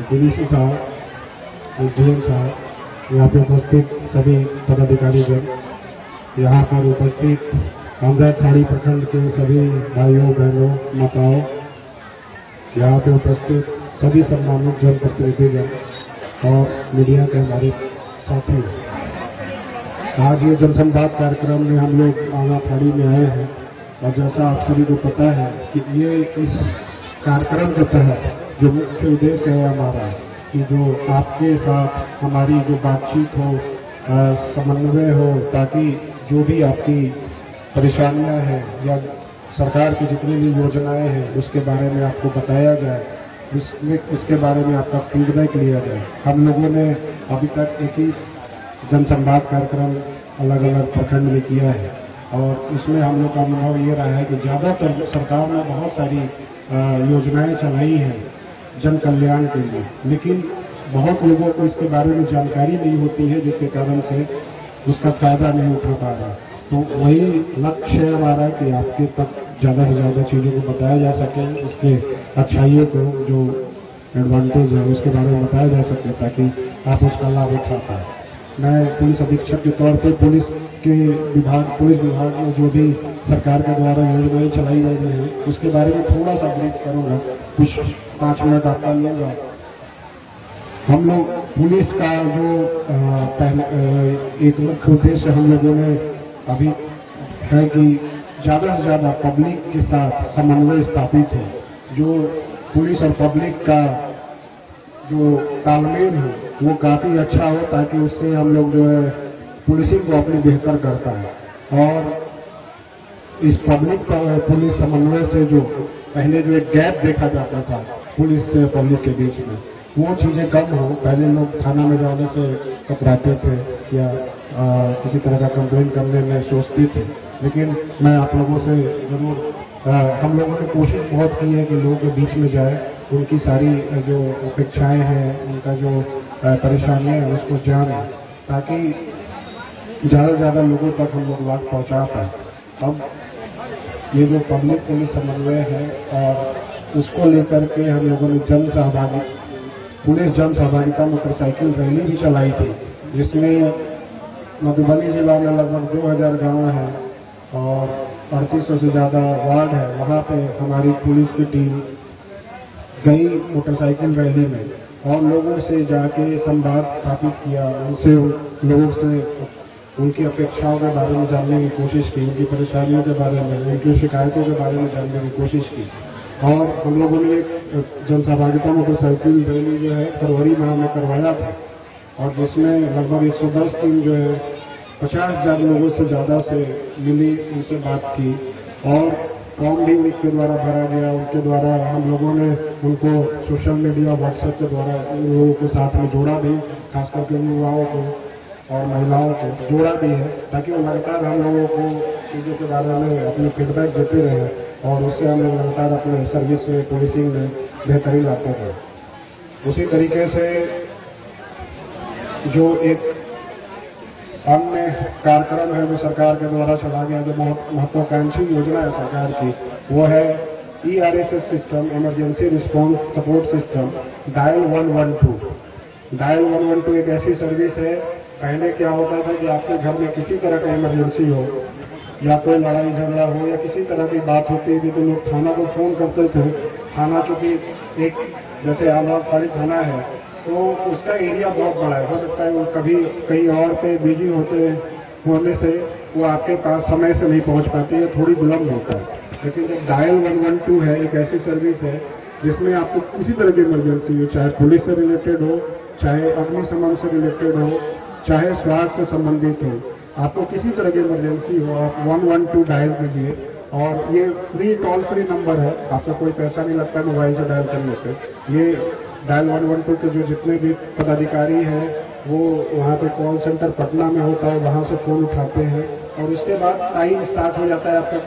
डीडीसी साहब, एसडीएम साहब, यहाँ पे उपस्थित सभी पदाधिकारी जन, यहाँ पर उपस्थित अंधराठाड़ी प्रखंड के सभी भाइयों बहनों माताओं, यहाँ पे उपस्थित सभी सम्मानित जनप्रतिनिधिगण और मीडिया के हमारे साथी। आज ये जनसंवाद कार्यक्रम में हम लोग अंधराठाड़ी में आए हैं और जैसा आप सभी को पता है कि ये इस कार्यक्रम के तहत जो मुख्य उद्देश्य है हमारा कि जो आपके साथ हमारी जो बातचीत हो, समन्वय हो, ताकि जो भी आपकी परेशानियां हैं या सरकार की जितनी भी योजनाएं हैं उसके बारे में आपको बताया जाए, इसके बारे में आपका फीडबैक लिया जाए। हम लोगों ने अभी तक 21 जनसंवाद कार्यक्रम अलग अलग प्रखंड में किया है और इसमें हम लोग का अनुभव ये रहा है कि ज्यादातर सरकार ने बहुत सारी योजनाएं चलाई हैं जन कल्याण के लिए, लेकिन बहुत लोगों को इसके बारे में जानकारी नहीं होती है, जिसके कारण से उसका फायदा नहीं उठा पा रहा। तो वही लक्ष्य है हमारा कि आपके तक ज्यादा से ज्यादा चीजों को बताया जा सके, इसके अच्छाइयों को, जो एडवांटेज है उसके बारे में बताया जा सके ताकि आप उसका लाभ उठा पाए। मैं पुलिस अधीक्षक के तौर पर पुलिस विभाग में जो भी सरकार के द्वारा योजनाएं चलाई जा रही है उसके बारे में थोड़ा सा ब्रीफ करूंगा, कुछ 5 मिनट आपका लूंगा। हम लोग पुलिस का जो एक मुख्य उद्देश्य हम लोगों ने अभी है कि ज्यादा से ज्यादा पब्लिक के साथ समन्वय स्थापित हो, जो पुलिस और पब्लिक का जो तालमेल है वो काफी अच्छा हो, ताकि उससे हम लोग जो है पुलिसिंग को अपनी बेहतर करता है। और इस पब्लिक पुलिस समन्वय से जो पहले जो एक गैप देखा जाता था पुलिस से पब्लिक के बीच में, वो चीजें कम हो। पहले लोग थाना में जाने से कतराते थे या किसी तरह का कंप्लेन करने में सोचते थे, लेकिन मैं आप लोगों से जरूर हम लोगों ने कोशिश बहुत की है कि लोगों के बीच में जाए, उनकी सारी जो अपेक्षाएं हैं, उनका जो परेशानियां हैं उसको जाने, ताकि ज्यादा से ज्यादा लोगों तक हम लोग बात पहुंचा पाए। अब ये जो पब्लिक पुलिस समन्वय है और उसको लेकर के हम लोगों ने पुलिस जन सहभागिता मोटरसाइकिल रैली भी चलाई थी, जिसमें मधुबनी जिला में लगभग 2000 गांव हैं और 3800 से ज्यादा वार्ड है। वहां पे हमारी पुलिस की टीम गई मोटरसाइकिल रैली में और लोगों से जाके संवाद स्थापित किया, उनसे लोगों से उनकी अपेक्षाओं के बारे में जानने की कोशिश की, उनकी परेशानियों के बारे में, उनकी शिकायतों के बारे में जानने की कोशिश की। और हम लोगों ने एक जन सहभागिता मोटरसाइकिल रैली जो है फरवरी माह में करवाया था और जिसमें लगभग 110 टीम जो है 50,000 लोगों से ज्यादा से मिली, उनसे बात की और फॉर्म भी उनके द्वारा भरा गया। उनके द्वारा हम लोगों ने उनको सोशल मीडिया व्हाट्सएप के द्वारा उन लोगों के साथ में जोड़ा भी, खास करके युवाओं को और महिलाओं को जोड़ा भी है, ताकि वो लगातार हम लोगों को चीजों के बारे में अपनी फीडबैक देते रहे और उससे हम लोग लगातार अपने सर्विस में, पुलिसिंग में बेहतरी लाते रहे। उसी तरीके से जो एक अन्य कार्यक्रम है जो सरकार के द्वारा चला गया, जो बहुत महत्वाकांक्षी योजना है सरकार की, वो है ERSS system, emergency response support system, dial 112। Dial 112 एक ऐसी सर्विस है, पहले क्या होता था कि आपके घर में किसी तरह का इमरजेंसी हो या कोई लड़ाई झगड़ा हो या किसी तरह की बात होती थी तो लोग थाना को फोन करते थे। थाना चूंकि एक जैसे आमवाड़ी थाना है तो उसका एरिया बहुत बड़ा है, हो सकता है वो कभी कहीं और पे बिजी होने से वो आपके पास समय से नहीं पहुंच पाती है, थोड़ी विलम्ब होता है। लेकिन जब डायल 112 है, एक ऐसी सर्विस है जिसमें आपको किसी तरह की इमरजेंसी हो, चाहे पुलिस से रिलेटेड हो, चाहे अग्निशमन से रिलेटेड हो, चाहे स्वास्थ्य से संबंधित हो, आपको किसी तरह की इमरजेंसी हो, आप 112 डायल कीजिए और ये फ्री टोल फ्री नंबर है, आपका कोई पैसा नहीं लगता मोबाइल से डायल करने पे। ये डायल 112 के जो जितने भी पदाधिकारी हैं वो वहाँ पे कॉल सेंटर पटना में होता है, वहाँ से फोन उठाते हैं और उसके बाद टाइम स्टार्ट हो जाता है। आपका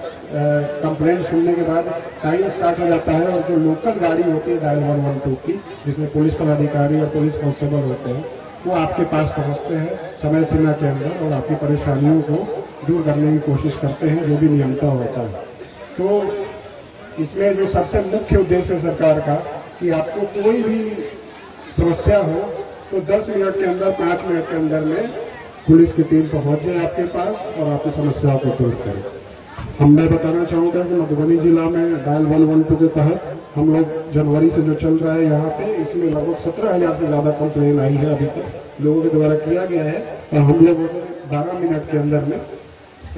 कंप्लेंट सुनने के बाद टाइम स्टार्ट हो जाता है और जो लोकल गाड़ी होती है डायल 112 की, जिसमें पुलिस पदाधिकारी और पुलिस कांस्टेबल होते हैं, वो आपके पास पहुंचते हैं समय सीमा के अंदर और आपकी परेशानियों को दूर करने की कोशिश करते हैं, जो भी नियमता होता है। तो इसमें जो सबसे मुख्य उद्देश्य है सरकार का कि आपको कोई भी समस्या हो तो 10 मिनट के अंदर, 5 मिनट के अंदर में पुलिस की टीम पहुंच जाए आपके पास और आपकी समस्याओं को दूर करे। मैं बताना चाहूंगा कि मधुबनी जिला में डायल 112 के तहत हम लोग जनवरी से जो चल रहा है यहाँ पे, इसमें लगभग 17,000 से ज्यादा कंप्लेन आई है अभी तक लोगों के द्वारा किया गया है और हम लोग 12 मिनट के अंदर में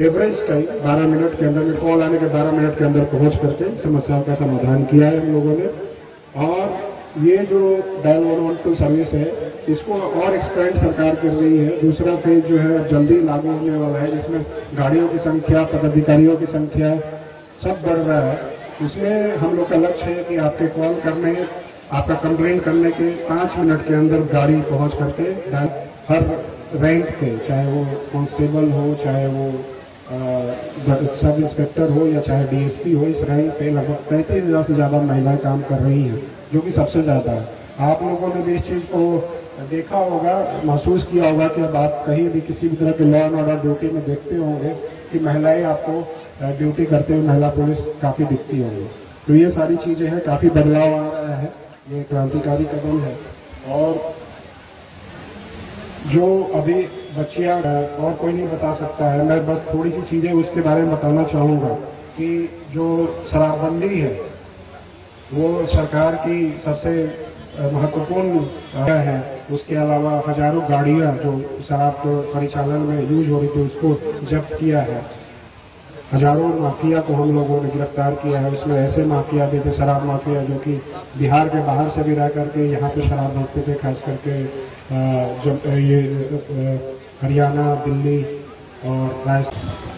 एवरेज टाइम 12 मिनट के अंदर में, कॉल आने के 12 मिनट के अंदर पहुंच करके समस्याओं का समाधान किया है हम लोगों ने। और ये जो डायल 112 सर्विस है इसको और एक्सपेंड सरकार कर रही है। दूसरा फेज जो है जल्दी लागू होने वाला है, जिसमें गाड़ियों की संख्या, पदाधिकारियों की संख्या सब बढ़ रहा है। उसमें हम लोग का लक्ष्य है कि आपके कॉल करने, आपका कंप्लेन करने के 5 मिनट के अंदर गाड़ी पहुंच करके हर रैंक पे, चाहे वो कांस्टेबल हो, चाहे वो सब इंस्पेक्टर हो या चाहे डीएसपी हो, इस रैंक पे लगभग 35,000 से ज्यादा महिलाएं काम कर रही हैं, जो कि सबसे ज्यादा है। आप लोगों ने भी इस चीज को देखा होगा, महसूस किया होगा कि अब आप कहीं भी किसी भी तरह के लॉ एंड ऑर्डर ड्यूटी में देखते होंगे कि महिलाएं आपको ड्यूटी करते हुए महिला पुलिस काफी दिखती होंगी। तो ये सारी चीजें हैं, काफी बदलाव आ रहा है, ये क्रांतिकारी कदम है। और जो अभी बच्चियां और कोई नहीं बता सकता है, मैं बस थोड़ी सी चीजें उसके बारे में बताना चाहूंगा कि जो शराबबंदी है वो सरकार की सबसे महत्वपूर्ण है। उसके अलावा हजारों गाड़ियां जो शराब के परिचालन में यूज हो रही थी उसको जब्त किया है। हजारों माफिया को हम लोगों ने गिरफ्तार किया है। उसमें ऐसे माफिया भी थे, शराब माफिया, जो कि बिहार के बाहर से भी रह करके यहाँ पे शराब बेचते थे, खास करके जब ये हरियाणा, दिल्ली और राजस्थान।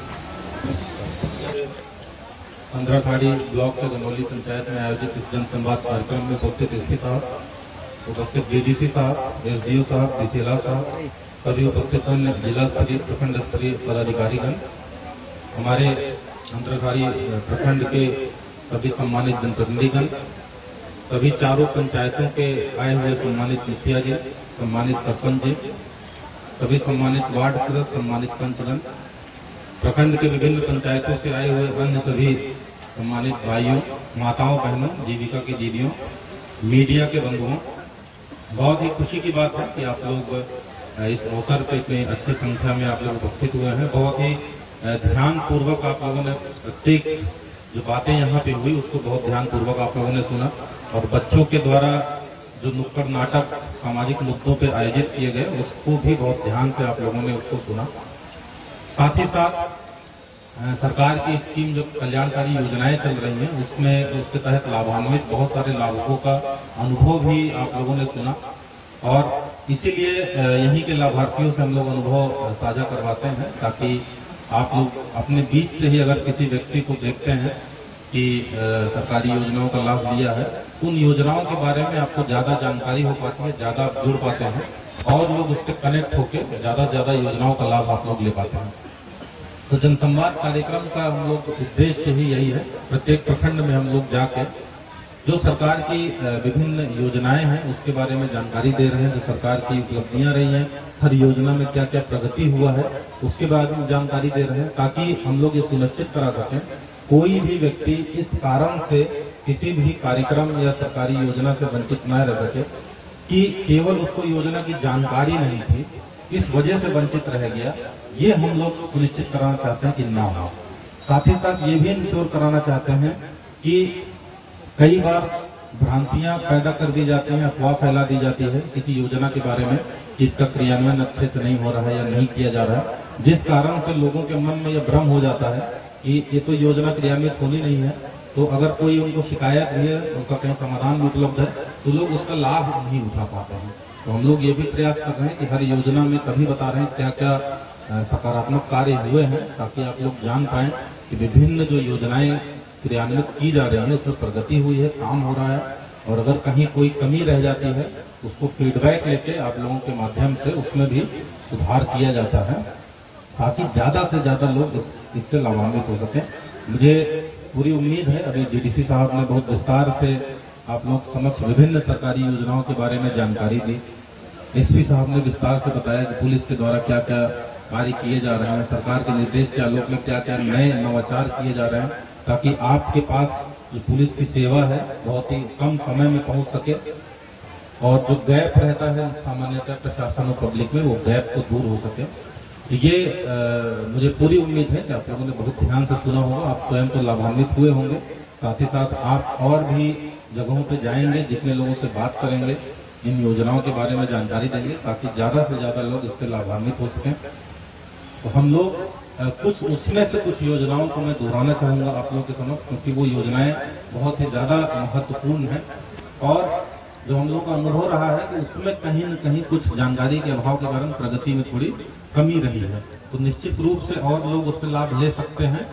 अंधराखाड़ी ब्लॉक के गनौली पंचायत में आयोजित इस जनसंवाद कार्यक्रम में उपस्थित एसपी साहब, उपस्थित डीडीसी साहब, एसडीओ साहब, डीसीएलआर साहब, सभी उपस्थित अन्य जिला स्तरीय, प्रखंड स्तरीय पदाधिकारीगण, हमारे अंतरखाड़ी प्रखंड के सभी सम्मानित जनप्रतिनिधिगण, सभी चारों पंचायतों के आए हुए सम्मानित मुखिया जी, सम्मानित सरपंच जी, सभी सम्मानित वार्ड सदस्य, सम्मानित पंचगण, प्रखंड के विभिन्न पंचायतों से आए हुए अन्य सभी सम्मानित भाइयों, माताओं, बहनों, जीविका की दीदियों, मीडिया के बंधुओं, बहुत ही खुशी की बात है कि आप लोग इस अवसर पर इतनी अच्छी संख्या में आप लोग उपस्थित हुए हैं। बहुत ही ध्यान पूर्वक आप लोगों ने प्रत्येक जो बातें यहाँ पे हुई उसको बहुत ध्यान पूर्वक आप लोगों ने सुना, और बच्चों के द्वारा जो नुक्कड़ नाटक सामाजिक मुद्दों पर आयोजित किए गए उसको भी बहुत ध्यान से आप लोगों ने उसको सुना। साथ ही साथ सरकार की स्कीम जो कल्याणकारी योजनाएं चल रही हैं उसमें उसके तहत लाभान्वित बहुत सारे लाभुकों का अनुभव भी आप लोगों ने सुना, और इसीलिए यहीं के लाभार्थियों से हम लोग अनुभव साझा करवाते हैं, ताकि आप लोग अपने बीच से ही अगर किसी व्यक्ति को देखते हैं कि सरकारी योजनाओं का लाभ लिया है, उन योजनाओं के बारे में आपको ज्यादा जानकारी हो पाती है, ज्यादा आप जुड़ पाते हैं और लोग उससे कनेक्ट होकर ज्यादा से ज्यादा योजनाओं का लाभ आप लोग ले पाते हैं। तो जनसंवाद कार्यक्रम का हम लोग उद्देश्य ही यही है, प्रत्येक प्रखंड में हम लोग जाके जो सरकार की विभिन्न योजनाएं हैं उसके बारे में जानकारी दे रहे हैं, जो सरकार की उपलब्धियां रही हैं, हर योजना में क्या क्या प्रगति हुआ है उसके बारे में जानकारी दे रहे हैं, ताकि हम लोग ये सुनिश्चित करा सकें कोई भी व्यक्ति इस कारण से किसी भी कार्यक्रम या सरकारी योजना से वंचित न रह सके कि केवल उसको योजना की जानकारी नहीं थी, इस वजह से वंचित रह गया। ये हम लोग सुनिश्चित कराना चाहते हैं कि ना हो। साथ ही साथ ये भी इंश्योर कराना चाहते हैं कि कई बार भ्रांतियां पैदा कर दी जाती हैं, अफवाह फैला दी जाती है किसी योजना के बारे में कि इसका क्रियान्वयन अच्छे से नहीं हो रहा है या नहीं किया जा रहा है, जिस कारण से लोगों के मन में यह भ्रम हो जाता है कि ये तो योजना क्रियान्वित होनी नहीं है। तो अगर कोई उनको शिकायत भी है, उनका कहीं समाधान भी उपलब्ध है, तो लोग उसका लाभ नहीं उठा पाते हैं। तो हम लोग ये भी प्रयास कर रहे हैं कि हर योजना में तभी बता रहे हैं क्या क्या सकारात्मक कार्य हुए हैं, ताकि आप लोग जान पाएं कि विभिन्न जो योजनाएं क्रियान्वित की जा रही है उसमें प्रगति हुई है, काम हो रहा है, और अगर कहीं कोई कमी रह जाती है उसको फीडबैक लेके आप लोगों के माध्यम से उसमें भी सुधार किया जाता है, ताकि ज्यादा से ज्यादा लोग इससे लाभान्वित हो सकें। मुझे पूरी उम्मीद है, अभी डीडीसी साहब ने बहुत विस्तार से आप लोग समक्ष विभिन्न सरकारी योजनाओं के बारे में जानकारी दी, एसपी साहब ने विस्तार से बताया कि पुलिस के द्वारा क्या क्या कार्य किए जा रहे हैं, सरकार के निर्देश के आलोक में क्या क्या नए नवाचार किए जा रहे हैं, ताकि आपके पास जो पुलिस की सेवा है बहुत ही कम समय में पहुंच सके, और जो गैप रहता है सामान्यतः प्रशासन और पब्लिक में, वो गैप को दूर हो सके। ये मुझे पूरी उम्मीद है कि आप लोगों ने बहुत ध्यान से सुना होगा, आप स्वयं तो लाभान्वित हुए होंगे, साथ ही साथ आप और भी जगहों पे जाएंगे, जितने लोगों से बात करेंगे, इन योजनाओं के बारे में जानकारी देंगे, ताकि ज्यादा से ज्यादा लोग इससे लाभान्वित हो सकें। तो हम लोग कुछ उसमें से कुछ योजनाओं को मैं दोहराना चाहूंगा आप लोगों के समक्ष, क्योंकि वो योजनाएं बहुत ही ज्यादा महत्वपूर्ण हैं, और जो हम लोग का अनुभव रहा है कि उसमें कहीं न कहीं कुछ जानकारी के अभाव के कारण प्रगति में थोड़ी कमी रही है। तो निश्चित रूप से और लोग उसमें लाभ ले सकते हैं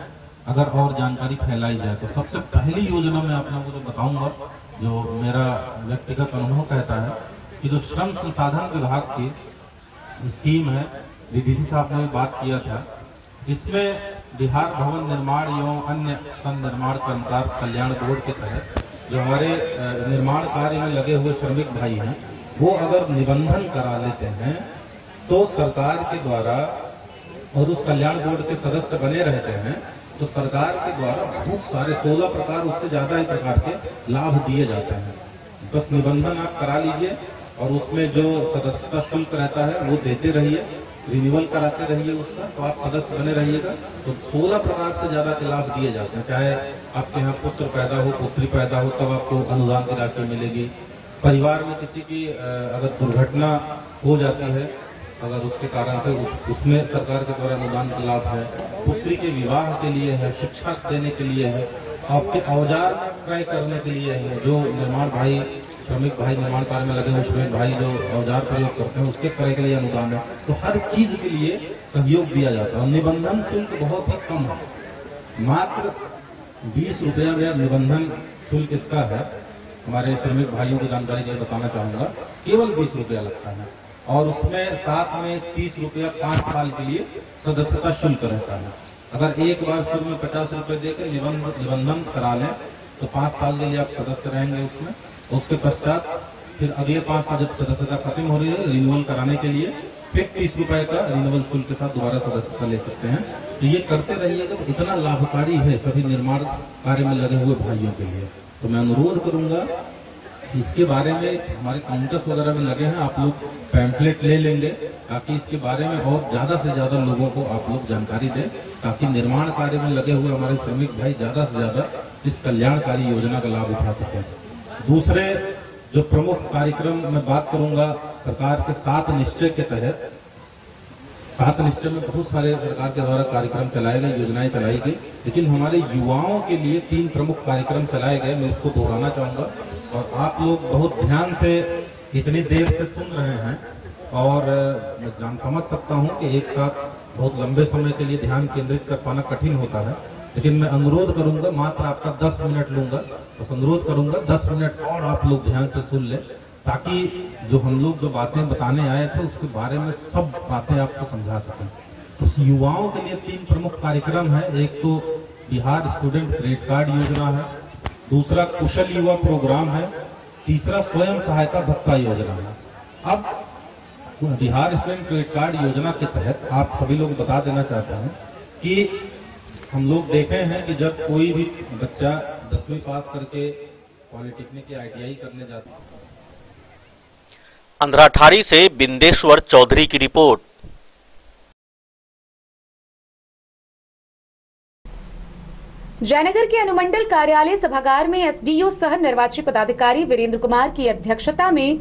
अगर और जानकारी फैलाई जाए। तो सबसे पहली योजना मैं आप लोगों को बताऊंगा, जो मेरा व्यक्तिगत अनुभव कहता है कि जो श्रम संसाधन विभाग की स्कीम है, डीडीसी साहब ने भी बात किया था, इसमें बिहार भवन निर्माण एवं अन्य निर्माण कर्मकार कल्याण बोर्ड के तहत जो हमारे निर्माण कार्य में लगे हुए श्रमिक भाई हैं, वो अगर निबंधन करा लेते हैं तो सरकार के द्वारा, और उस कल्याण बोर्ड के सदस्य बने रहते हैं, तो सरकार के द्वारा बहुत सारे 16 प्रकार, उससे ज्यादा ही प्रकार के लाभ दिए जाते हैं। बस निबंधन आप करा लीजिए और उसमें जो सदस्यता शुल्क रहता है वो देते रहिए, रिन्यूअल कराते रहिए उसका, तो आप सदस्य बने रहिएगा। तो 16 प्रकार से ज्यादा के लाभ दिए जाते हैं। चाहे आपके यहाँ पुत्र पैदा हो, पुत्री पैदा हो, तब आपको अनुदान की राशि मिलेगी। परिवार में किसी की अगर दुर्घटना हो जाती है, अगर उसके कारण से उसमें सरकार के द्वारा अनुदान का लाभ है। पुत्री के विवाह के लिए है, शिक्षा देने के लिए है, आपके औजार क्रय करने के लिए है। जो निर्माण भाई, श्रमिक भाई, निर्माण कार्य में लगे हुए श्रमिक भाई जो औजार प्रयोग करते हैं, उसके क्रय के लिए अनुदान है। तो हर चीज के लिए सहयोग दिया जाता है। निबंधन शुल्क बहुत ही कम है, मात्र 20 रुपया में निबंधन शुल्क इसका है। हमारे श्रमिक भाइयों की जानकारी के बताना चाहूंगा, केवल 20 रुपया लगता है और उसमें साथ में 30 रुपया 5 साल के लिए सदस्यता शुल्क रहता है। अगर एक बार शुरू में 50 रुपये देकर निबंधन करा लें तो 5 साल के लिए आप सदस्य रहेंगे उसमें। उसके पश्चात फिर अगले 5 साल जब सदस्यता खत्म हो रही है, रिन्यूअल कराने के लिए फिर 30 रुपए का रिन्यूअल शुल्क के साथ दोबारा सदस्यता ले सकते हैं। तो ये करते रहिएगा, तो इतना लाभकारी है सभी निर्माण कार्य में लगे हुए भाइयों के लिए। तो मैं अनुरोध करूंगा, इसके बारे में हमारे काउंटर्स वगैरह में लगे हैं, आप लोग पैम्फलेट ले लेंगे ताकि इसके बारे में और ज्यादा से ज्यादा लोगों को आप लोग जानकारी दें, ताकि निर्माण कार्य में लगे हुए हमारे श्रमिक भाई ज्यादा से ज्यादा इस कल्याणकारी योजना का लाभ उठा सकें। दूसरे जो प्रमुख कार्यक्रम मैं बात करूंगा, सरकार के 7 निश्चय के तहत, 7 निश्चय में बहुत सारे सरकार के द्वारा कार्यक्रम चलाए गए, योजनाएं चलाई गई, लेकिन हमारे युवाओं के लिए 3 प्रमुख कार्यक्रम चलाए गए। मैं उसको दोहराना चाहूंगा और आप लोग बहुत ध्यान से इतनी देर से सुन रहे हैं और मैं समझ सकता हूं कि एक साथ बहुत लंबे समय के लिए ध्यान केंद्रित कर पाना कठिन होता है, लेकिन मैं अनुरोध करूंगा, मात्र आपका 10 मिनट लूंगा, बस अनुरोध करूंगा 10 मिनट और आप लोग ध्यान से सुन लें, ताकि जो हम लोग जो बातें बताने आए थे उसके बारे में सब बातें आपको समझा सकें। तो युवाओं के लिए 3 प्रमुख कार्यक्रम है। एक तो बिहार स्टूडेंट क्रेडिट कार्ड योजना है, दूसरा कुशल युवा प्रोग्राम है, तीसरा स्वयं सहायता भत्ता योजना है। अब बिहार स्टूडेंट क्रेडिट कार्ड योजना के तहत आप सभी लोग बता देना चाहते हैं कि हम लोग देखे हैं कि जब कोई भी बच्चा 10वीं पास करके पॉलिटेक्निक या ITI करने जाता है। अंधराठारी से बिंदेश्वर चौधरी की रिपोर्ट। जयनगर के अनुमंडल कार्यालय सभागार में एसडीओ सह निर्वाची पदाधिकारी वीरेंद्र कुमार की अध्यक्षता में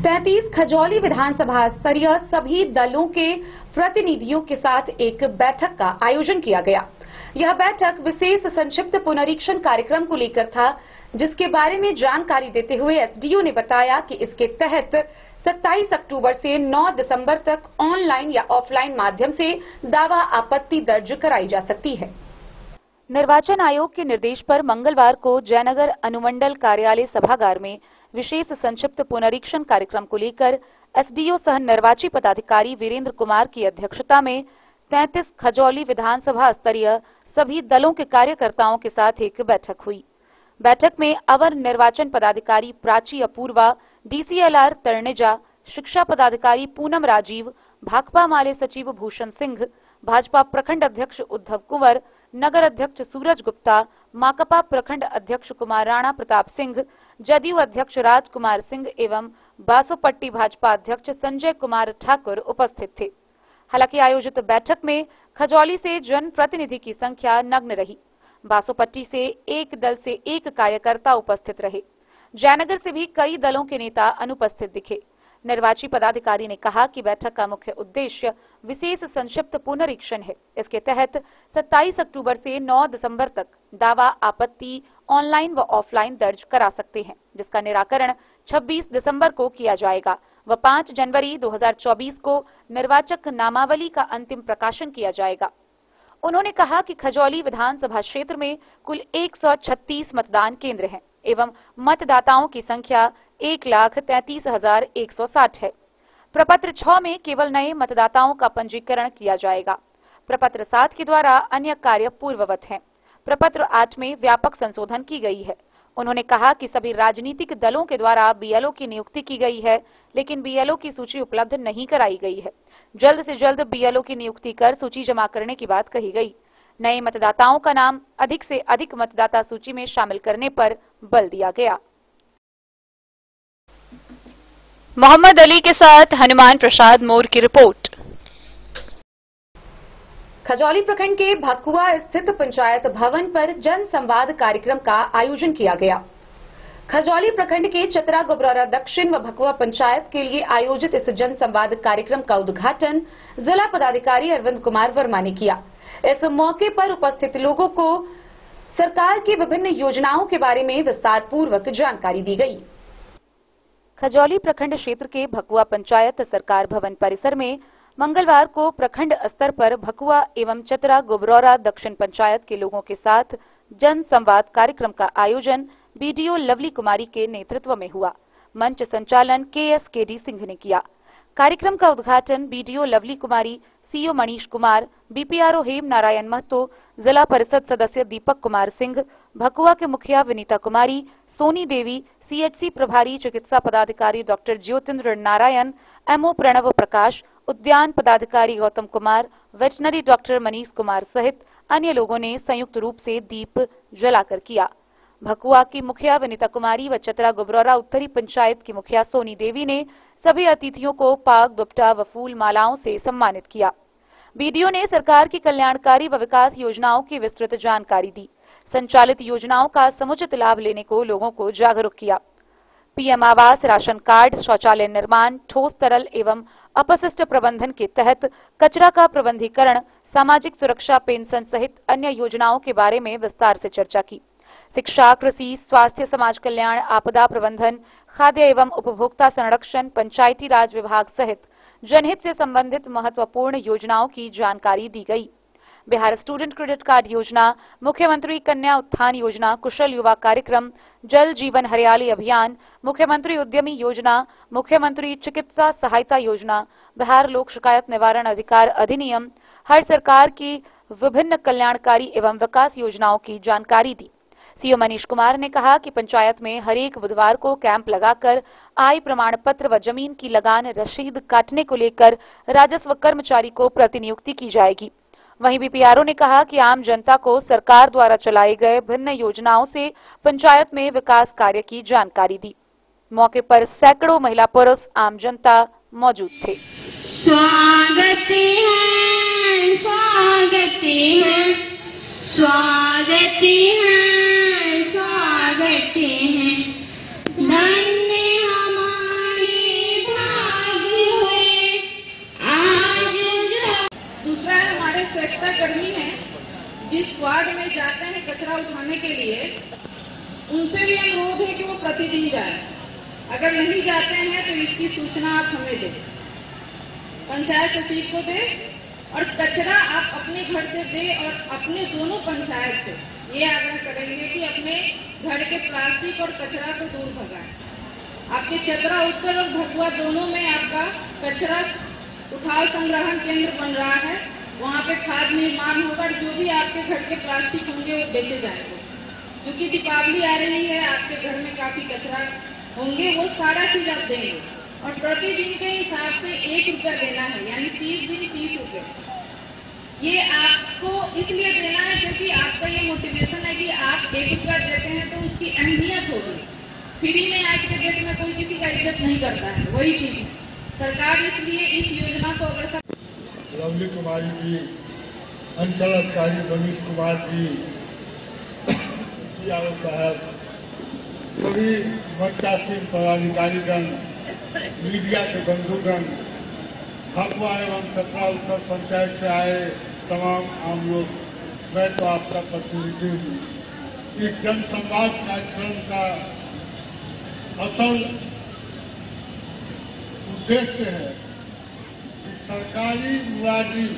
33 खजौली विधानसभा स्तरीय सभी दलों के प्रतिनिधियों के साथ एक बैठक का आयोजन किया गया। यह बैठक विशेष संक्षिप्त पुनरीक्षण कार्यक्रम को लेकर था, जिसके बारे में जानकारी देते हुए एसडीओ ने बताया कि इसके तहत 27 अक्टूबर से 9 दिसंबर तक ऑनलाइन या ऑफलाइन माध्यम से दावा आपत्ति दर्ज कराई जा सकती है। निर्वाचन आयोग के निर्देश पर मंगलवार को जयनगर अनुमंडल कार्यालय सभागार में विशेष संक्षिप्त पुनरीक्षण कार्यक्रम को लेकर एसडीओ सह निर्वाची पदाधिकारी वीरेंद्र कुमार की अध्यक्षता में 33 खजौली विधानसभा स्तरीय सभी दलों के कार्यकर्ताओं के साथ एक बैठक हुई। बैठक में अवर निर्वाचन पदाधिकारी प्राची अपूर्वा, डीसीएलआर तरणेजा, शिक्षा पदाधिकारी पूनम राजीव, भाकपा माले सचिव भूषण सिंह, भाजपा प्रखंड अध्यक्ष उद्धव कुंवर, नगर अध्यक्ष सूरज गुप्ता, माकपा प्रखंड अध्यक्ष कुमार राणा प्रताप सिंह, जदयू अध्यक्ष राजकुमार सिंह एवं बासोपट्टी भाजपा अध्यक्ष संजय कुमार ठाकुर उपस्थित थे। हालांकि आयोजित बैठक में खजौली से जनप्रतिनिधि की संख्या नगण्य रही। बासोपट्टी से एक दल से एक कार्यकर्ता उपस्थित रहे। जयनगर से भी कई दलों के नेता अनुपस्थित दिखे। निर्वाची पदाधिकारी ने कहा कि बैठक का मुख्य उद्देश्य विशेष संक्षिप्त पुनरीक्षण है। इसके तहत 27 अक्टूबर से 9 दिसंबर तक दावा आपत्ति ऑनलाइन व ऑफलाइन दर्ज करा सकते हैं, जिसका निराकरण 26 दिसंबर को किया जाएगा व 5 जनवरी 2024 को निर्वाचक नामावली का अंतिम प्रकाशन किया जाएगा। उन्होंने कहा कि खजौली विधानसभा क्षेत्र में कुल 136 मतदान केंद्र हैं एवं मतदाताओं की संख्या 1,33,160 है। प्रपत्र 6 में केवल नए मतदाताओं का पंजीकरण किया जाएगा। प्रपत्र 7 के द्वारा अन्य कार्य पूर्ववत हैं। प्रपत्र 8 में व्यापक संशोधन की गई है। उन्होंने कहा कि सभी राजनीतिक दलों के द्वारा बीएलओ की नियुक्ति की गई है, लेकिन बीएलओ की सूची उपलब्ध नहीं कराई गई है। जल्द से जल्द बीएलओ की नियुक्ति कर सूची जमा करने की बात कही गई। नए मतदाताओं का नाम अधिक से अधिक मतदाता सूची में शामिल करने पर बल दिया गया। मोहम्मद अली के साथ हनुमान प्रसाद मोर की रिपोर्ट। खजौली प्रखंड के भकुआ स्थित पंचायत भवन पर जन संवाद कार्यक्रम का आयोजन किया गया। खजौली प्रखंड के चतरा गुबरौरा दक्षिण व भकुआ पंचायत के लिए आयोजित इस जन संवाद कार्यक्रम का उद्घाटन जिला पदाधिकारी अरविंद कुमार वर्मा ने किया। इस मौके पर उपस्थित लोगों को सरकार की विभिन्न योजनाओं के बारे में विस्तार पूर्वक जानकारी दी गई। खजौली प्रखंड क्षेत्र के भकुआ पंचायत सरकार भवन परिसर में मंगलवार को प्रखंड स्तर पर भकुआ एवं चतरा गुबरौरा दक्षिण पंचायत के लोगों के साथ जन संवाद कार्यक्रम का आयोजन बीडीओ लवली कुमारी के नेतृत्व में हुआ। मंच संचालन केएसकेडी सिंह ने किया। कार्यक्रम का उद्घाटन बीडीओ लवली कुमारी, सीओ मनीष कुमार, बीपीआरओ हेम नारायण महतो, जिला परिषद सदस्य दीपक कुमार सिंह, भकुआ के मुखिया विनीता कुमारी, सोनी देवी, सीएचसी प्रभारी चिकित्सा पदाधिकारी डॉक्टर ज्योतिन्द्र नारायण, एमओ प्रणव प्रकाश, उद्यान पदाधिकारी गौतम कुमार, वेटनरी डॉक्टर मनीष कुमार सहित अन्य लोगों ने संयुक्त रूप से दीप जलाकर किया। भकुआ की मुखिया विनीता कुमारी व चतरा गुबरौरा उत्तरी पंचायत की मुखिया सोनी देवी ने सभी अतिथियों को पाग, दुपट्टा व फूल मालाओं से सम्मानित किया। बीडीओ ने सरकार की कल्याणकारी व विकास योजनाओं की विस्तृत जानकारी दी। संचालित योजनाओं का समुचित लाभ लेने को लोगों को जागरूक किया। पीएम आवास, राशन कार्ड, शौचालय निर्माण, ठोस तरल एवं अपशिष्ट प्रबंधन के तहत कचरा का प्रबंधीकरण, सामाजिक सुरक्षा पेंशन सहित अन्य योजनाओं के बारे में विस्तार से चर्चा की। शिक्षा, कृषि, स्वास्थ्य, समाज कल्याण, आपदा प्रबंधन, खाद्य एवं उपभोक्ता संरक्षण, पंचायती राज विभाग सहित जनहित से संबंधित महत्वपूर्ण योजनाओं की जानकारी दी गई। बिहार स्टूडेंट क्रेडिट कार्ड योजना, मुख्यमंत्री कन्या उत्थान योजना, कुशल युवा कार्यक्रम, जल जीवन हरियाली अभियान, मुख्यमंत्री उद्यमी योजना, मुख्यमंत्री चिकित्सा सहायता योजना, बिहार लोक शिकायत निवारण अधिकार अधिनियम, हर सरकार की विभिन्न कल्याणकारी एवं विकास योजनाओं की जानकारी दी। सीओ मनीष कुमार ने कहा कि पंचायत में हर एक बुधवार को कैंप लगाकर आय प्रमाण पत्र व जमीन की लगान रसीद काटने को लेकर राजस्व कर्मचारी को प्रतिनियुक्ति की जाएगी। वहीं बीपीआरओ ने कहा कि आम जनता को सरकार द्वारा चलाए गए भिन्न योजनाओं से पंचायत में विकास कार्य की जानकारी दी। मौके पर सैकड़ों महिला पुरुष आम जनता मौजूद थे। स्वागत है, स्वागत है, स्वागत है, स्वागत है, धन्य हमारे भाग्य हुए आज। दूसरा हमारे स्वच्छता कर्मी हैं, जिस वार्ड में जाते हैं कचरा उठाने के लिए, उनसे भी अनुरोध है कि वो प्रतिदिन जाए। अगर नहीं जाते हैं तो इसकी सूचना आप हमें दें, पंचायत सचिव को दें, और कचरा आप अपने घर से दें और अपने दोनों पंचायत से ये आग्रह करेंगे कि अपने घर के प्लास्टिक और कचरा को दूर भगाएं। आपके चतरा उत्तर और भकुआ दोनों में आपका कचरा उठाव संग्रहण केंद्र बन रहा है। वहाँ पे खाद निर्माण होगा, जो भी आपके घर के प्लास्टिक होंगे वो बेचे जाएंगे। क्योंकि दीपावली आ रही है, आपके घर में काफी कचरा होंगे, वो सारा चीज आप देंगे और प्रतिदिन के हिसाब से 1 रुपया देना है, यानी 30 दिन 30 रुपये। ये आपको इसलिए देना है क्योंकि आपका ये मोटिवेशन है कि आप 1 रुपया देते हैं तो उसकी अहमियत होगी। फ्री में आज के डेट में कोई किसी का इज्जत नहीं करता है, वही चीज सरकार इसलिए इस योजना को अग्रसर। लवली कुमारी जी, अंचल अधिकारी मनीष कुमार जी, साहब, सभी 85 पदाधिकारीगण मीडिया के बंधुगण, हथुआ एवं चतरा उत्तर पंचायत से आए तमाम आम लोग, मैं तो आपका प्रतिनिधि हूँ। इस जनसंवाद कार्यक्रम का असल उद्देश्य है कि सरकारी मुलाजिम,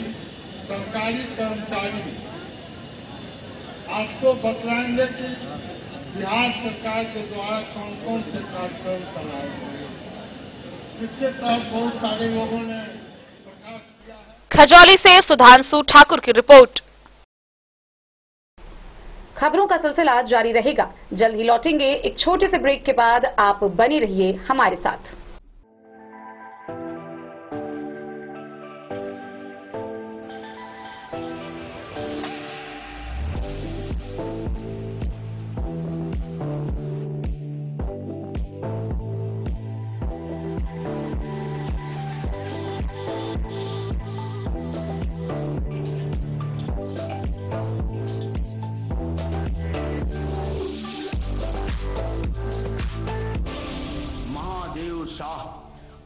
सरकारी कर्मचारी आपको बतलाएंगे कि बिहार सरकार के द्वारा कौन कौन से कार्यक्रम चलाए गए। इसके तहत बहुत सारे लोगों ने प्रकाश किया है। खजौली से सुधांशु ठाकुर की रिपोर्ट। खबरों का सिलसिला जारी रहेगा। जल्द ही लौटेंगे एक छोटे से ब्रेक के बाद। आप बने रहिए हमारे साथ।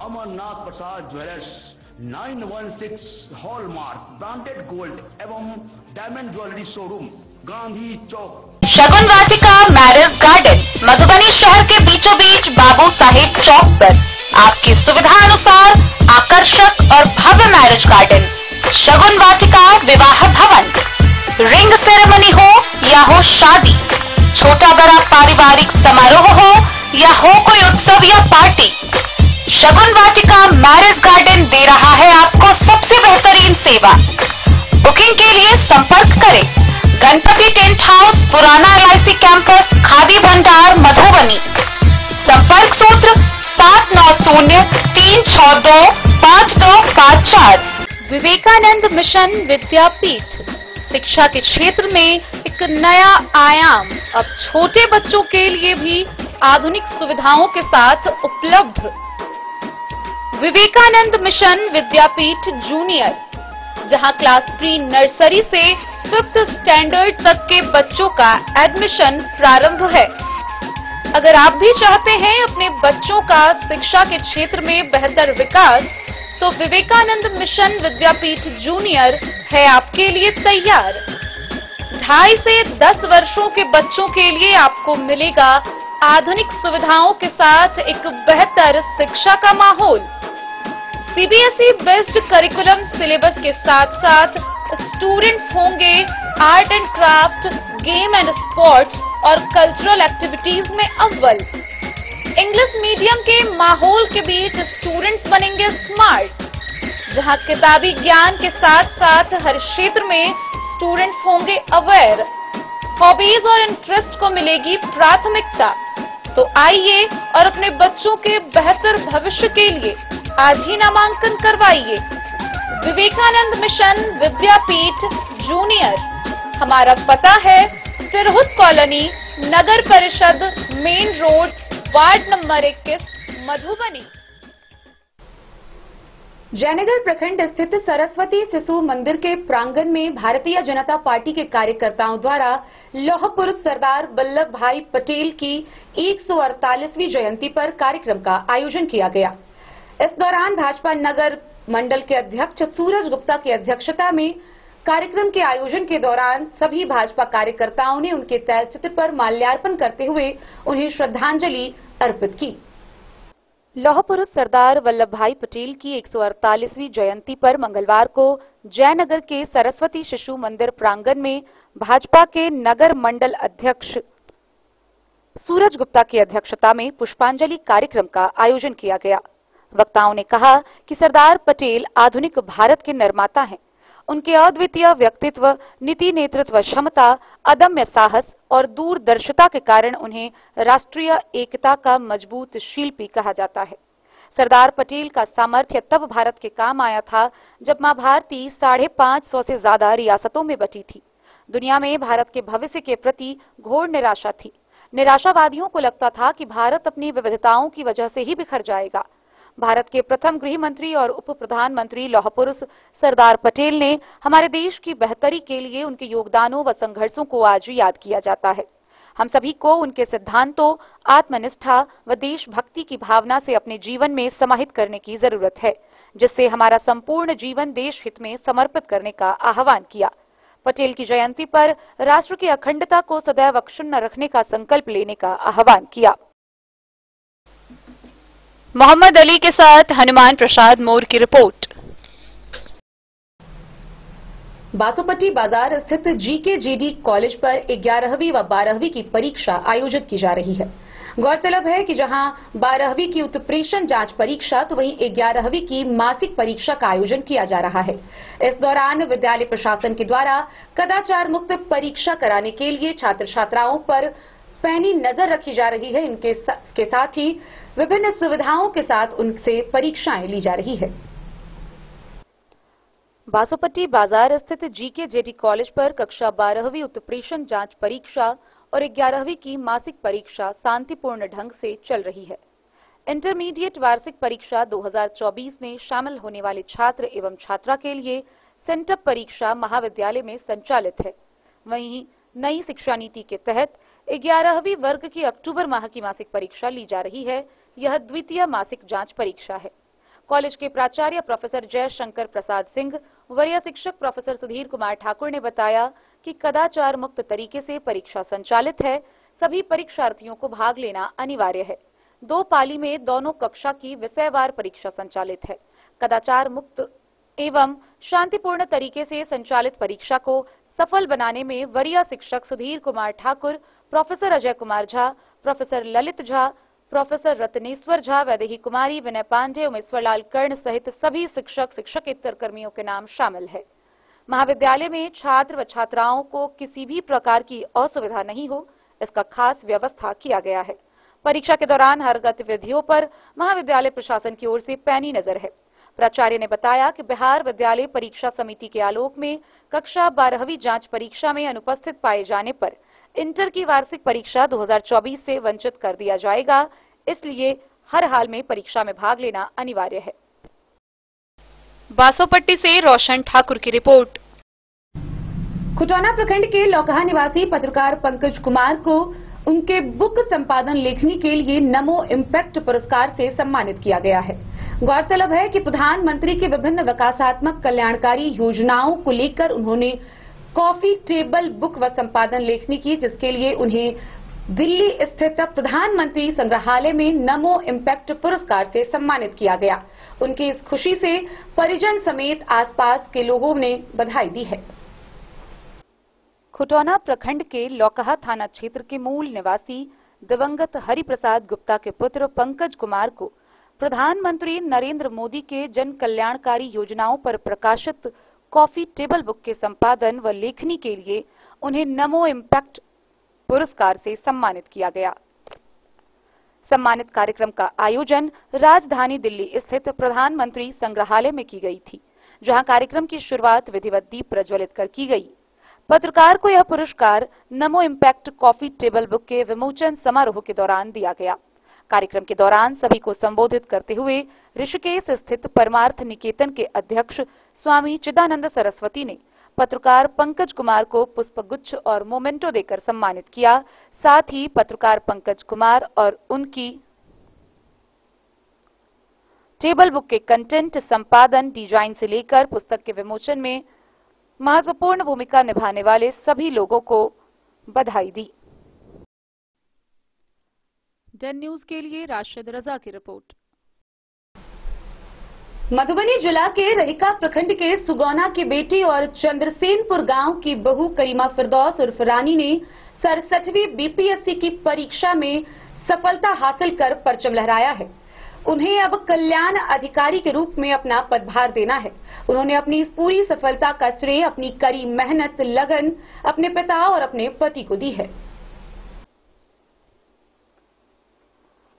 अमरनाथ प्रसाद ज्वेलर्स 916 हॉलमार्क ब्रांडेड गोल्ड एवं डायमंड ज्वेलरी शोरूम, गांधी चौक। शगुन वाटिका मैरिज गार्डन मधुबनी शहर के बीचों बीच बाबू साहेब चौक पर आपकी सुविधा अनुसार आकर्षक और भव्य मैरिज गार्डन शगुन वाटिका विवाह भवन। रिंग सेरेमनी हो या हो शादी, छोटा बड़ा पारिवारिक समारोह हो या हो कोई उत्सव या पार्टी, शगुन वाटिका मैरिज गार्डन दे रहा है आपको सबसे बेहतरीन सेवा। बुकिंग के लिए संपर्क करें गणपति टेंट हाउस, पुराना LIC कैंपस, खादी भंडार, मधुबनी। संपर्क सूत्र 7903625254। विवेकानंद मिशन विद्यापीठ शिक्षा के क्षेत्र में एक नया आयाम अब छोटे बच्चों के लिए भी आधुनिक सुविधाओं के साथ उपलब्ध। विवेकानंद मिशन विद्यापीठ जूनियर, जहां क्लास प्री नर्सरी से 5th स्टैंडर्ड तक के बच्चों का एडमिशन प्रारंभ है। अगर आप भी चाहते हैं अपने बच्चों का शिक्षा के क्षेत्र में बेहतर विकास, तो विवेकानंद मिशन विद्यापीठ जूनियर है आपके लिए तैयार। 2.5 से 10 वर्षों के बच्चों के लिए आपको मिलेगा आधुनिक सुविधाओं के साथ एक बेहतर शिक्षा का माहौल। CBSE बेस्ड करिकुलम सिलेबस के साथ साथ स्टूडेंट्स होंगे art and craft, game and sports और कल्चरल एक्टिविटीज में अव्वल। इंग्लिश मीडियम के माहौल के बीच स्टूडेंट्स बनेंगे स्मार्ट, जहां किताबी ज्ञान के साथ साथ हर क्षेत्र में स्टूडेंट्स होंगे अवेयर। हॉबीज और इंटरेस्ट को मिलेगी प्राथमिकता। तो आइए और अपने बच्चों के बेहतर भविष्य के लिए आज ही नामांकन करवाइए। विवेकानंद मिशन विद्यापीठ जूनियर। हमारा पता है तिरहुत कॉलोनी, नगर परिषद, main road, ward number 21, Madhubani. Jaynagar प्रखंड स्थित सरस्वती शिशु मंदिर के प्रांगण में भारतीय जनता पार्टी के कार्यकर्ताओं द्वारा लौह पुरुष सरदार वल्लभ भाई पटेल की 148वीं जयंती पर कार्यक्रम का आयोजन किया गया। इस दौरान भाजपा नगर मंडल के अध्यक्ष सूरज गुप्ता की अध्यक्षता में कार्यक्रम के आयोजन के दौरान सभी भाजपा कार्यकर्ताओं ने उनके तैलचित्र पर माल्यार्पण करते हुए उन्हें श्रद्धांजलि अर्पित की। लौह पुरुष सरदार वल्लभ भाई पटेल की 148वीं जयंती पर मंगलवार को जयनगर के सरस्वती शिशु मंदिर प्रांगण में भाजपा के नगर मंडल अध्यक्ष सूरज गुप्ता की अध्यक्षता में पुष्पांजलि कार्यक्रम का आयोजन किया गया। वक्ताओं ने कहा कि सरदार पटेल आधुनिक भारत के निर्माता हैं। उनके अद्वितीय व्यक्तित्व, नीति नेतृत्व क्षमता, अदम्य साहस और दूरदर्शिता के कारण उन्हें राष्ट्रीय एकता का मजबूत शिल्पी कहा जाता है। सरदार पटेल का सामर्थ्य तब भारत के काम आया था जब मां भारती 550 से ज्यादा रियासतों में बटी थी। दुनिया में भारत के भविष्य के प्रति घोर निराशा थी। निराशावादियों को लगता था कि भारत अपनी विविधताओं की वजह से ही बिखर जाएगा। भारत के प्रथम गृह मंत्री और उप प्रधानमंत्री लौह पुरुष सरदार पटेल ने हमारे देश की बेहतरी के लिए उनके योगदानों व संघर्षों को आज याद किया जाता है। हम सभी को उनके सिद्धांतों, आत्मनिष्ठा व देशभक्ति की भावना से अपने जीवन में समाहित करने की जरूरत है, जिससे हमारा संपूर्ण जीवन देश हित में समर्पित करने का आह्वान किया। पटेल की जयंती पर राष्ट्र की अखंडता को सदैव अक्षुण्ण रखने का संकल्प लेने का आह्वान किया। मोहम्मद अली के साथ हनुमान प्रसाद मोर की रिपोर्ट। बासोपट्टी बाजार स्थित GKJD कॉलेज पर 11वीं व 12वीं की परीक्षा आयोजित की जा रही है। गौरतलब है कि जहां 12वीं की उत्प्रेषण जांच परीक्षा तो वहीं 11वीं की मासिक परीक्षा का आयोजन किया जा रहा है। इस दौरान विद्यालय प्रशासन के द्वारा कदाचार मुक्त परीक्षा कराने के लिए छात्र छात्राओं पर पैनी नजर रखी जा रही है। इनके साथ ही विभिन्न सुविधाओं के साथ उनसे परीक्षाएं ली जा रही है। बासोपट्टी बाजार स्थित GKJD कॉलेज पर कक्षा 12वीं उत्प्रेषण जांच परीक्षा और 11वीं की मासिक परीक्षा शांतिपूर्ण ढंग से चल रही है। इंटरमीडिएट वार्षिक परीक्षा 2024 में शामिल होने वाले छात्र एवं छात्रा के लिए सेंटअप परीक्षा महाविद्यालय में संचालित है। वहीं नई शिक्षा नीति के तहत 11वीं वर्ग की अक्टूबर माह की मासिक परीक्षा ली जा रही है। यह द्वितीय मासिक जांच परीक्षा है। कॉलेज के प्राचार्य प्रोफेसर जयशंकर प्रसाद सिंह, वरीय शिक्षक प्रोफेसर सुधीर कुमार ठाकुर ने बताया कि कदाचार मुक्त तरीके से परीक्षा संचालित है। सभी परीक्षार्थियों को भाग लेना अनिवार्य है। 2 पाली में दोनों कक्षा की विषयवार परीक्षा संचालित है। कदाचार मुक्त एवं शांतिपूर्ण तरीके से संचालित परीक्षा को सफल बनाने में वरीय शिक्षक Sudhir Kumar Thakur, professor Ajay Kumar Jha, professor Lalit Jha, professor Ratneshwar Jha, Vaidehi Kumari, Vinay Pandey, Umeshwarlal Karn सहित सभी शिक्षक शिक्षकेतर कर्मियों के नाम शामिल है। महाविद्यालय में छात्र व छात्राओं को किसी भी प्रकार की असुविधा नहीं हो, इसका खास व्यवस्था किया गया है। परीक्षा के दौरान हर गतिविधियों पर महाविद्यालय प्रशासन की ओर से पैनी नजर है। प्राचार्य ने बताया कि बिहार विद्यालय परीक्षा समिति के आलोक में कक्षा 12वीं जांच परीक्षा में अनुपस्थित पाए जाने पर इंटर की वार्षिक परीक्षा 2024 से वंचित कर दिया जाएगा, इसलिए हर हाल में परीक्षा में भाग लेना अनिवार्य है। बासोपट्टी से रोशन ठाकुर की रिपोर्ट। खुटौना प्रखंड के लौकहा निवासी पत्रकार पंकज कुमार को उनके बुक संपादन लेखनी के लिए नमो इम्पैक्ट पुरस्कार से सम्मानित किया गया है। गौरतलब है कि प्रधानमंत्री की विभिन्न विकासात्मक कल्याणकारी योजनाओं को लेकर उन्होंने कॉफी टेबल बुक व संपादन लेखनी की, जिसके लिए उन्हें दिल्ली स्थित प्रधानमंत्री संग्रहालय में नमो इम्पैक्ट पुरस्कार से सम्मानित किया गया। उनकी इस खुशी से परिजन समेत आसपास के लोगों ने बधाई दी है। खुटौना प्रखंड के लौकहा थाना क्षेत्र के मूल निवासी दिवंगत हरिप्रसाद गुप्ता के पुत्र पंकज कुमार को प्रधानमंत्री नरेंद्र मोदी के जन कल्याणकारी योजनाओं पर प्रकाशित कॉफी टेबल बुक के संपादन व लेखनी के लिए उन्हें नमो इम्पैक्ट पुरस्कार से सम्मानित किया गया। सम्मानित कार्यक्रम का आयोजन राजधानी दिल्ली स्थित प्रधानमंत्री संग्रहालय में की गई थी, जहां कार्यक्रम की शुरुआत विधिवत दीप प्रज्वलित कर की गई। पत्रकार को यह पुरस्कार नमो इम्पैक्ट कॉफी टेबल बुक के विमोचन समारोह के दौरान दिया गया। कार्यक्रम के दौरान सभी को संबोधित करते हुए ऋषिकेश स्थित परमार्थ निकेतन के अध्यक्ष स्वामी चिदानंद सरस्वती ने पत्रकार पंकज कुमार को पुष्पगुच्छ और मोमेंटो देकर सम्मानित किया। साथ ही पत्रकार पंकज कुमार और उनकी टेबल बुक के कंटेंट, संपादन, डिजाइन से लेकर पुस्तक के विमोचन में महत्वपूर्ण भूमिका निभाने वाले सभी लोगों को बधाई दी। डन न्यूज के लिए राशिद रजा की रिपोर्ट। मधुबनी जिला के रहिका प्रखंड के सुगौना की बेटी और चंद्रसेनपुर गांव की बहू करीमा फिरदौस उर्फ रानी ने 67वीं बीपीएससी की परीक्षा में सफलता हासिल कर परचम लहराया है। उन्हें अब कल्याण अधिकारी के रूप में अपना पदभार देना है। उन्होंने अपनी इस पूरी सफलता का श्रेय अपनी कड़ी मेहनत, लगन, अपने पिता और अपने पति को दी है।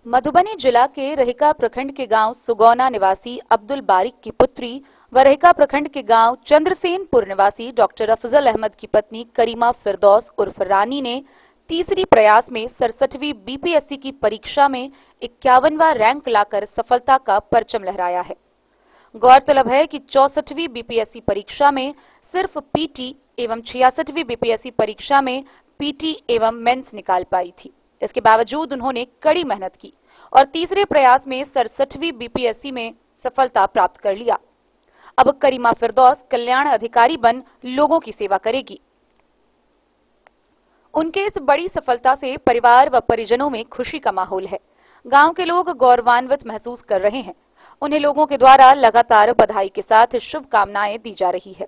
मधुबनी जिला के रहिका प्रखंड के गांव सुगौना निवासी अब्दुल बारिक की पुत्री व रहिका प्रखंड के गांव चंद्रसेनपुर निवासी डॉक्टर अफजल अहमद की पत्नी करीमा फिरदौस उर्फ रानी ने तीसरी प्रयास में 67वीं बीपीएससी की परीक्षा में 51वां रैंक लाकर सफलता का परचम लहराया है। गौरतलब है कि 64वीं बीपीएससी परीक्षा में सिर्फ पीटी एवं 66वीं बीपीएससी परीक्षा में पीटी एवं मेंस निकाल पाई थी। इसके बावजूद उन्होंने कड़ी मेहनत की और तीसरे प्रयास में 67वीं बीपीएससी में सफलता प्राप्त कर लिया। अब करीमा फिरदौस कल्याण अधिकारी बन लोगों की सेवा करेगी। उनके इस बड़ी सफलता से परिवार व परिजनों में खुशी का माहौल है। गांव के लोग गौरवान्वित महसूस कर रहे हैं। उन्हें लोगों के द्वारा लगातार बधाई के साथ शुभकामनाएं दी जा रही है।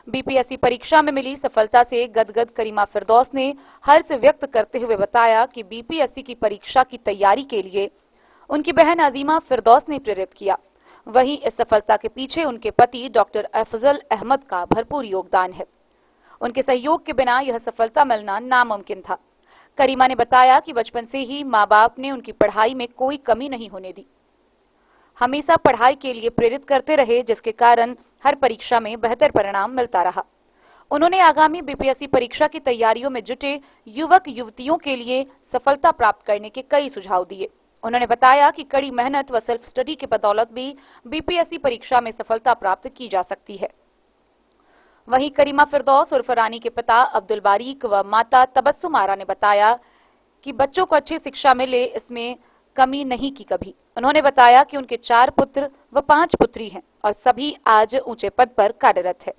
बीपीएससी परीक्षा में मिली सफलता से गदगद करीमा फिरदौस ने हर्ष व्यक्त करते हुए बताया कि बीपीएससी की परीक्षा की तैयारी के लिए उनकी बहन अजीमा फिरदौस ने प्रेरित किया। वहीं इस सफलता के पीछे उनके पति डॉक्टर अफजल अहमद का भरपूर योगदान है। उनके सहयोग के बिना यह सफलता मिलना नामुमकिन था। करीमा ने बताया कि बचपन से ही माँ बाप ने उनकी पढ़ाई में कोई कमी नहीं होने दी, हमेशा पढ़ाई के लिए प्रेरित करते रहे, जिसके कारण हर परीक्षा में बेहतर परिणाम मिलता रहा। उन्होंने आगामी बीपीएससी परीक्षा की तैयारियों में जुटे युवक युवतियों के लिए सफलता प्राप्त करने के कई सुझाव दिए। उन्होंने बताया कि कड़ी मेहनत व सेल्फ स्टडी की बदौलत भी बीपीएससी परीक्षा में सफलता प्राप्त की जा सकती है। वहीं करीमा फिरदौस उर्फ रानी के पिता अब्दुल बारीक व माता तबस्सुम आरा ने बताया कि बच्चों को अच्छी शिक्षा मिले, इसमें कमी नहीं की कभी। उन्होंने बताया कि उनके 4 पुत्र व 5 पुत्री हैं और सभी आज ऊंचे पद पर कार्यरत है।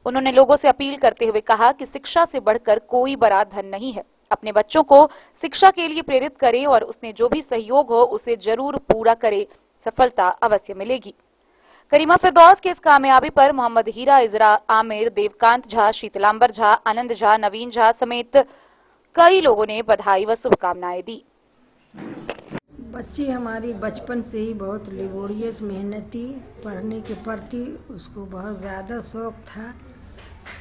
उन्होंने लोगों से अपील करते हुए कहा कि शिक्षा से बढ़कर कोई बड़ा धन नहीं है। अपने बच्चों को शिक्षा के लिए प्रेरित करें और उसमें जो भी सहयोग हो उसे जरूर पूरा करें, सफलता अवश्य मिलेगी। करीमा फिरदौस की इस कामयाबी पर मोहम्मद हीरा, इजरा आमिर, देवकांत झा, शीतलांबर झा, आनंद झा, नवीन झा समेत कई लोगों ने बधाई व शुभकामनाएं दी। बच्ची हमारी बचपन से ही बहुत लेबोरियस, मेहनती, पढ़ने के प्रति उसको बहुत ज़्यादा शौक था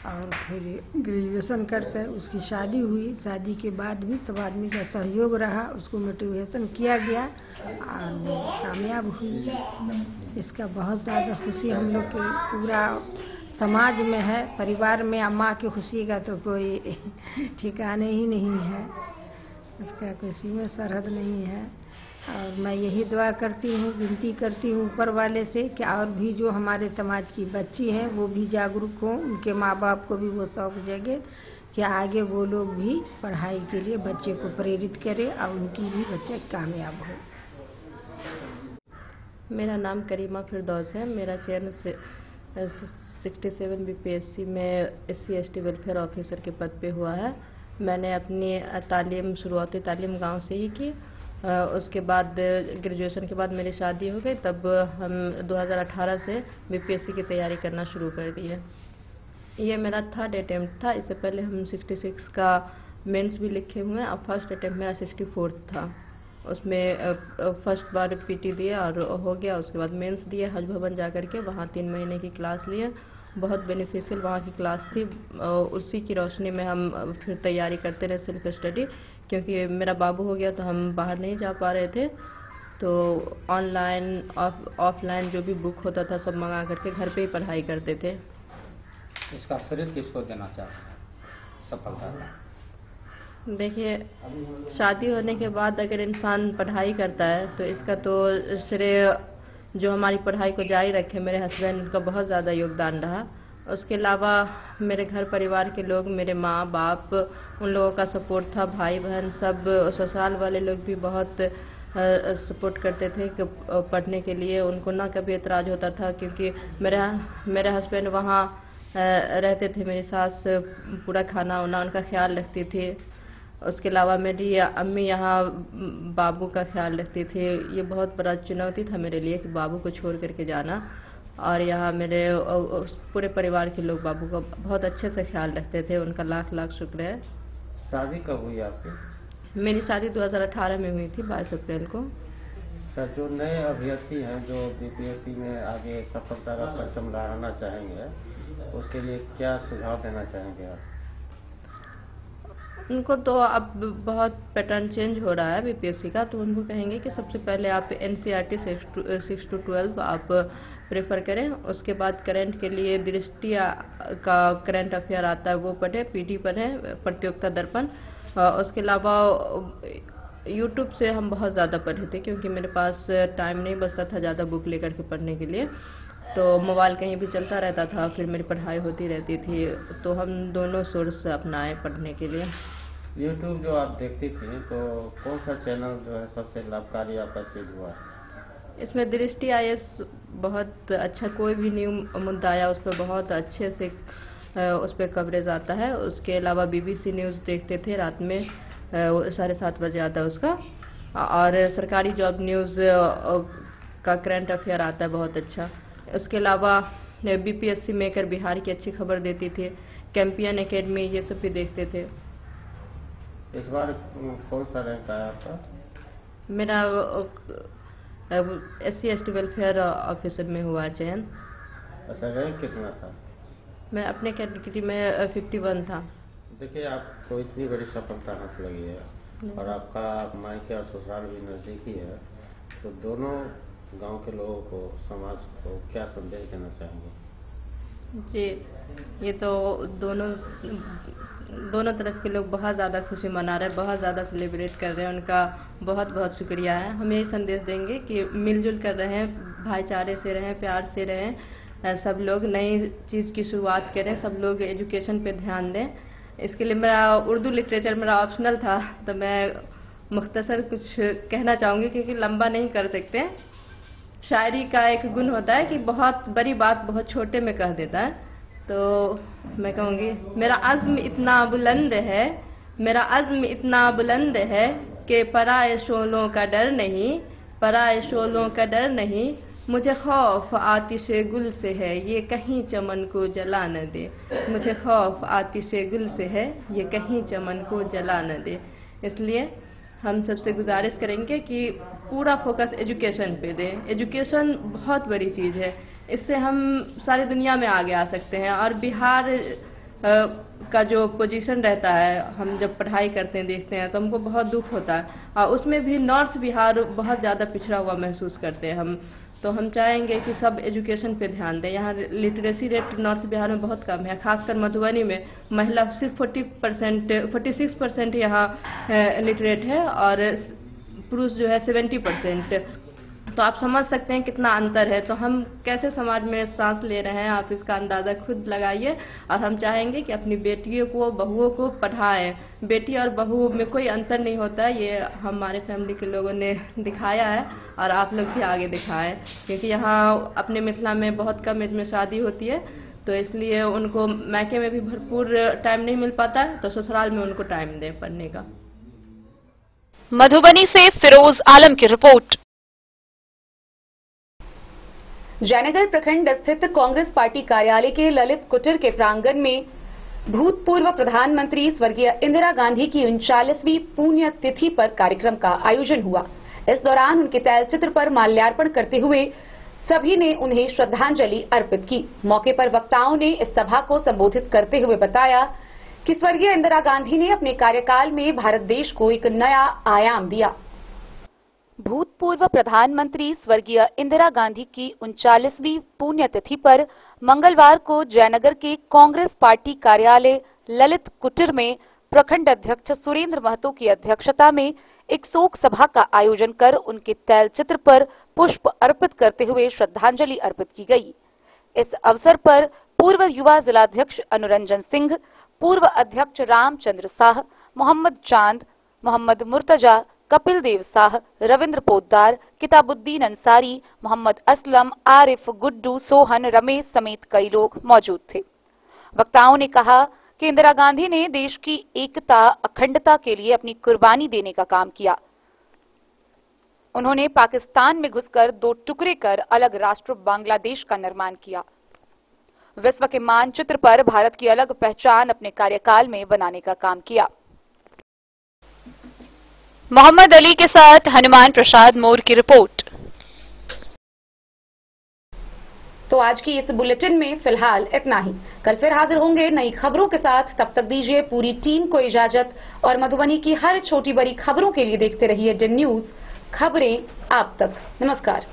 और फिर ग्रेजुएशन करके उसकी शादी हुई। शादी के बाद भी सब आदमी का सहयोग रहा, उसको मोटिवेशन किया गया और कामयाब हुई। इसका बहुत ज़्यादा खुशी हम लोग के पूरा समाज में है, परिवार में। माँ की खुशी का तो कोई ठिकाने ही नहीं है, उसका खुशी में सरहद नहीं है। और मैं यही दुआ करती हूँ, विनती करती हूँ ऊपर वाले से कि और भी जो हमारे समाज की बच्ची हैं वो भी जागरूक हों, उनके माँ बाप को भी वो शौक जगे कि आगे वो लोग भी पढ़ाई के लिए बच्चे को प्रेरित करें और उनकी भी बच्चे कामयाब हो। मेरा नाम करीमा फिरदौस है। मेरा चयन 67 बीपीएससी में SC/ST वेलफेयर ऑफिसर के पद पे हुआ है। मैंने अपनी शुरुआती तालीम गांव से ही की। उसके बाद ग्रेजुएशन के बाद मेरी शादी हो गई, तब हम 2018 से बीपीएससी की तैयारी करना शुरू कर दिए। ये मेरा 3rd अटेम्प्ट था। इससे पहले हम 66 का मेंस भी लिखे हुए हैं और फर्स्ट अटेम्प्ट मेरा 64 था। उसमें फर्स्ट बार पीटी दिए और हो गया। उसके बाद मेंस दिए हज भवन जा करके, वहाँ 3 महीने की क्लास लिए। बहुत बेनिफिशियल वहाँ की क्लास थी। उसी की रोशनी में हम फिर तैयारी करते रहे सेल्फ स्टडी, क्योंकि मेरा बाबू हो गया तो हम बाहर नहीं जा पा रहे थे। तो ऑनलाइन ऑफलाइन जो भी बुक होता था सब मंगा करके घर पे ही पढ़ाई करते थे। इसका श्रेय किसको देना चाहते हैं सफलता का? देखिए, शादी होने के बाद अगर इंसान पढ़ाई करता है तो इसका तो श्रेय जो हमारी पढ़ाई को जारी रखे मेरे हस्बैंड का बहुत ज़्यादा योगदान रहा। उसके अलावा मेरे घर परिवार के लोग, मेरे माँ बाप, उन लोगों का सपोर्ट था। भाई बहन सब, ससुराल वाले लोग भी बहुत सपोर्ट करते थे कि पढ़ने के लिए। उनको ना कभी एतराज़ होता था, क्योंकि मेरे हस्बैंड वहाँ रहते थे। मेरी सास पूरा खाना वाना उनका ख्याल रखती थी। उसके अलावा मेरी अम्मी यहाँ बाबू का ख्याल रखती थी। ये बहुत बड़ा चुनौती था मेरे लिए कि बाबू को छोड़ करके जाना, और यहाँ मेरे पूरे परिवार के लोग बाबू का बहुत अच्छे से ख्याल रखते थे। उनका लाख लाख शुक्र है। शादी कब हुई आपकी? मेरी शादी 2018 में हुई थी, 22 अप्रैल को। सर, जो नए अभ्यर्थी हैं जो बीपीएससी में आगे सफलता का परचम लहराना चाहेंगे, उसके लिए क्या सुझाव देना चाहेंगे आप? उनको तो अब बहुत पैटर्न चेंज हो रहा है बीपीएससी का, तो उनको कहेंगे कि सबसे पहले आप NCERT 6 to 12 आप प्रेफर करें। उसके बाद करंट के लिए दृष्टि का करंट अफेयर आता है वो पढ़ें, पीटी पढ़ें, प्रतियोगिता दर्पण। उसके अलावा यूट्यूब से हम बहुत ज़्यादा पढ़े थे, क्योंकि मेरे पास टाइम नहीं बचता था ज़्यादा बुक लेकर के पढ़ने के लिए। तो मोबाइल कहीं भी चलता रहता था, फिर मेरी पढ़ाई होती रहती थी। तो हम दोनों सोर्स अपनाए पढ़ने के लिए। यूट्यूब जो आप देखती थी तो कौन सा चैनल जो है सबसे लाभकारी आपका सिद्ध हुआ? इसमें दृष्टि IAS बहुत अच्छा, कोई भी न्यू मुद्दा आया उस पर बहुत अच्छे से उस पर कवरेज आता है। उसके अलावा BBC न्यूज़ देखते थे रात में 7:30 बजे आता है उसका, और सरकारी जॉब न्यूज़ का करंट अफेयर आता है बहुत अच्छा। उसके अलावा BPSC मेकर बिहार की अच्छी खबर देती थी, कैंपियन एकेडमी ये सब भी देखते थे। इस बार कौन सा रैंक आया आपका? मेरा SC ST वेलफेयर ऑफिसर में हुआ चयन। अच्छा, रैंक कितना था? मैं अपने कैटेगरी में 51 था। देखिए, आपको इतनी बड़ी सफलता हाथ लगी है और आपका मायके और ससुराल भी नजदीकी है, तो दोनों गांव के लोगों को, समाज को क्या संदेश देना चाहेंगे? जी, ये तो दोनों तरफ के लोग बहुत ज़्यादा खुशी मना रहे हैं, बहुत ज़्यादा सेलिब्रेट कर रहे हैं। उनका बहुत बहुत शुक्रिया है। हम यही संदेश देंगे कि मिलजुल कर रहें, भाईचारे से रहें, प्यार से रहें, सब लोग नई चीज़ की शुरुआत करें, सब लोग एजुकेशन पे ध्यान दें। इसके लिए मेरा उर्दू लिटरेचर मेरा ऑप्शनल था, तो मैं मुख्तसर कुछ कहना चाहूँगी क्योंकि लंबा नहीं कर सकते। शायरी का एक गुण होता है कि बहुत बड़ी बात बहुत छोटे में कह देता है। तो मैं कहूँगी, मेरा अज़्म इतना बुलंद है, मेरा अज़्म इतना बुलंद है कि पराए शोलों का डर नहीं, पराए शोलों का डर नहीं, मुझे खौफ आतिशे गुल से है, ये कहीं चमन को जला न दे। मुझे खौफ आतिशे गुल से है, ये कहीं चमन को जला न दे। इसलिए हम सबसे गुजारिश करेंगे कि पूरा फोकस एजुकेशन पे दें। एजुकेशन बहुत बड़ी चीज़ है, इससे हम सारी दुनिया में आगे आ सकते हैं। और बिहार का जो पोजीशन रहता है, हम जब पढ़ाई करते हैं देखते हैं तो हमको बहुत दुख होता है, और उसमें भी नॉर्थ बिहार बहुत ज़्यादा पिछड़ा हुआ महसूस करते हैं हम। तो हम चाहेंगे कि सब एजुकेशन पे ध्यान दें। यहाँ लिटरेसी रेट नॉर्थ बिहार में बहुत कम है, खासकर मधुबनी में महिला सिर्फ 46% यहाँ लिटरेट है और पुरुष जो है 70%। तो आप समझ सकते हैं कितना अंतर है। तो हम कैसे समाज में सांस ले रहे हैं, आप इसका अंदाज़ा खुद लगाइए। और हम चाहेंगे कि अपनी बेटियों को, बहुओं को पढ़ाएं। बेटी और बहू में कोई अंतर नहीं होता है, ये हमारे फैमिली के लोगों ने दिखाया है और आप लोग भी आगे दिखाएं। क्योंकि यहाँ अपने मिथिला में बहुत कम एज में शादी होती है, तो इसलिए उनको मैके में भी भरपूर टाइम नहीं मिल पाता है, तो ससुराल में उनको टाइम दें पढ़ने का। मधुबनी से फिरोज आलम की रिपोर्ट। जयनगर प्रखंड स्थित कांग्रेस पार्टी कार्यालय के ललित कुटीर के प्रांगण में भूतपूर्व प्रधानमंत्री स्वर्गीय इंदिरा गांधी की 39वीं पुण्य तिथि पर कार्यक्रम का आयोजन हुआ। इस दौरान उनके तैलचित्र पर माल्यार्पण करते हुए सभी ने उन्हें श्रद्धांजलि अर्पित की। मौके पर वक्ताओं ने इस सभा को संबोधित करते हुए बताया कि स्वर्गीय इंदिरा गांधी ने अपने कार्यकाल में भारत देश को एक नया आयाम दिया। भूतपूर्व प्रधानमंत्री स्वर्गीय इंदिरा गांधी की 39वीं पुण्यतिथि पर मंगलवार को जयनगर के कांग्रेस पार्टी कार्यालय ललित कुटीर में प्रखंड अध्यक्ष सुरेंद्र महतो की अध्यक्षता में एक शोक सभा का आयोजन कर उनके तैलचित्र पर पुष्प अर्पित करते हुए श्रद्धांजलि अर्पित की गई। इस अवसर पर पूर्व युवा जिलाध्यक्ष अनुरंजन सिंह, पूर्व अध्यक्ष रामचंद्र शाह, मोहम्मद चांद, मोहम्मद मुर्तजा, कपिल देव शाह, रविंद्र पोद्दार, किताबुद्दीन अंसारी, मोहम्मद असलम, आरिफ, गुड्डू, सोहन, रमेश समेत कई लोग मौजूद थे। वक्ताओं ने कहा कि इंदिरा गांधी ने देश की एकता, अखंडता के लिए अपनी कुर्बानी देने का काम किया। उन्होंने पाकिस्तान में घुसकर 2 टुकड़े कर अलग राष्ट्र बांग्लादेश का निर्माण किया। विश्व के मानचित्र पर भारत की अलग पहचान अपने कार्यकाल में बनाने का काम किया। मोहम्मद अली के साथ हनुमान प्रसाद मोर की रिपोर्ट। तो आज की इस बुलेटिन में फिलहाल इतना ही। कल फिर हाजिर होंगे नई खबरों के साथ। तब तक दीजिए पूरी टीम को इजाजत और मधुबनी की हर छोटी बड़ी खबरों के लिए देखते रहिए DIN न्यूज, खबरें आप तक। नमस्कार।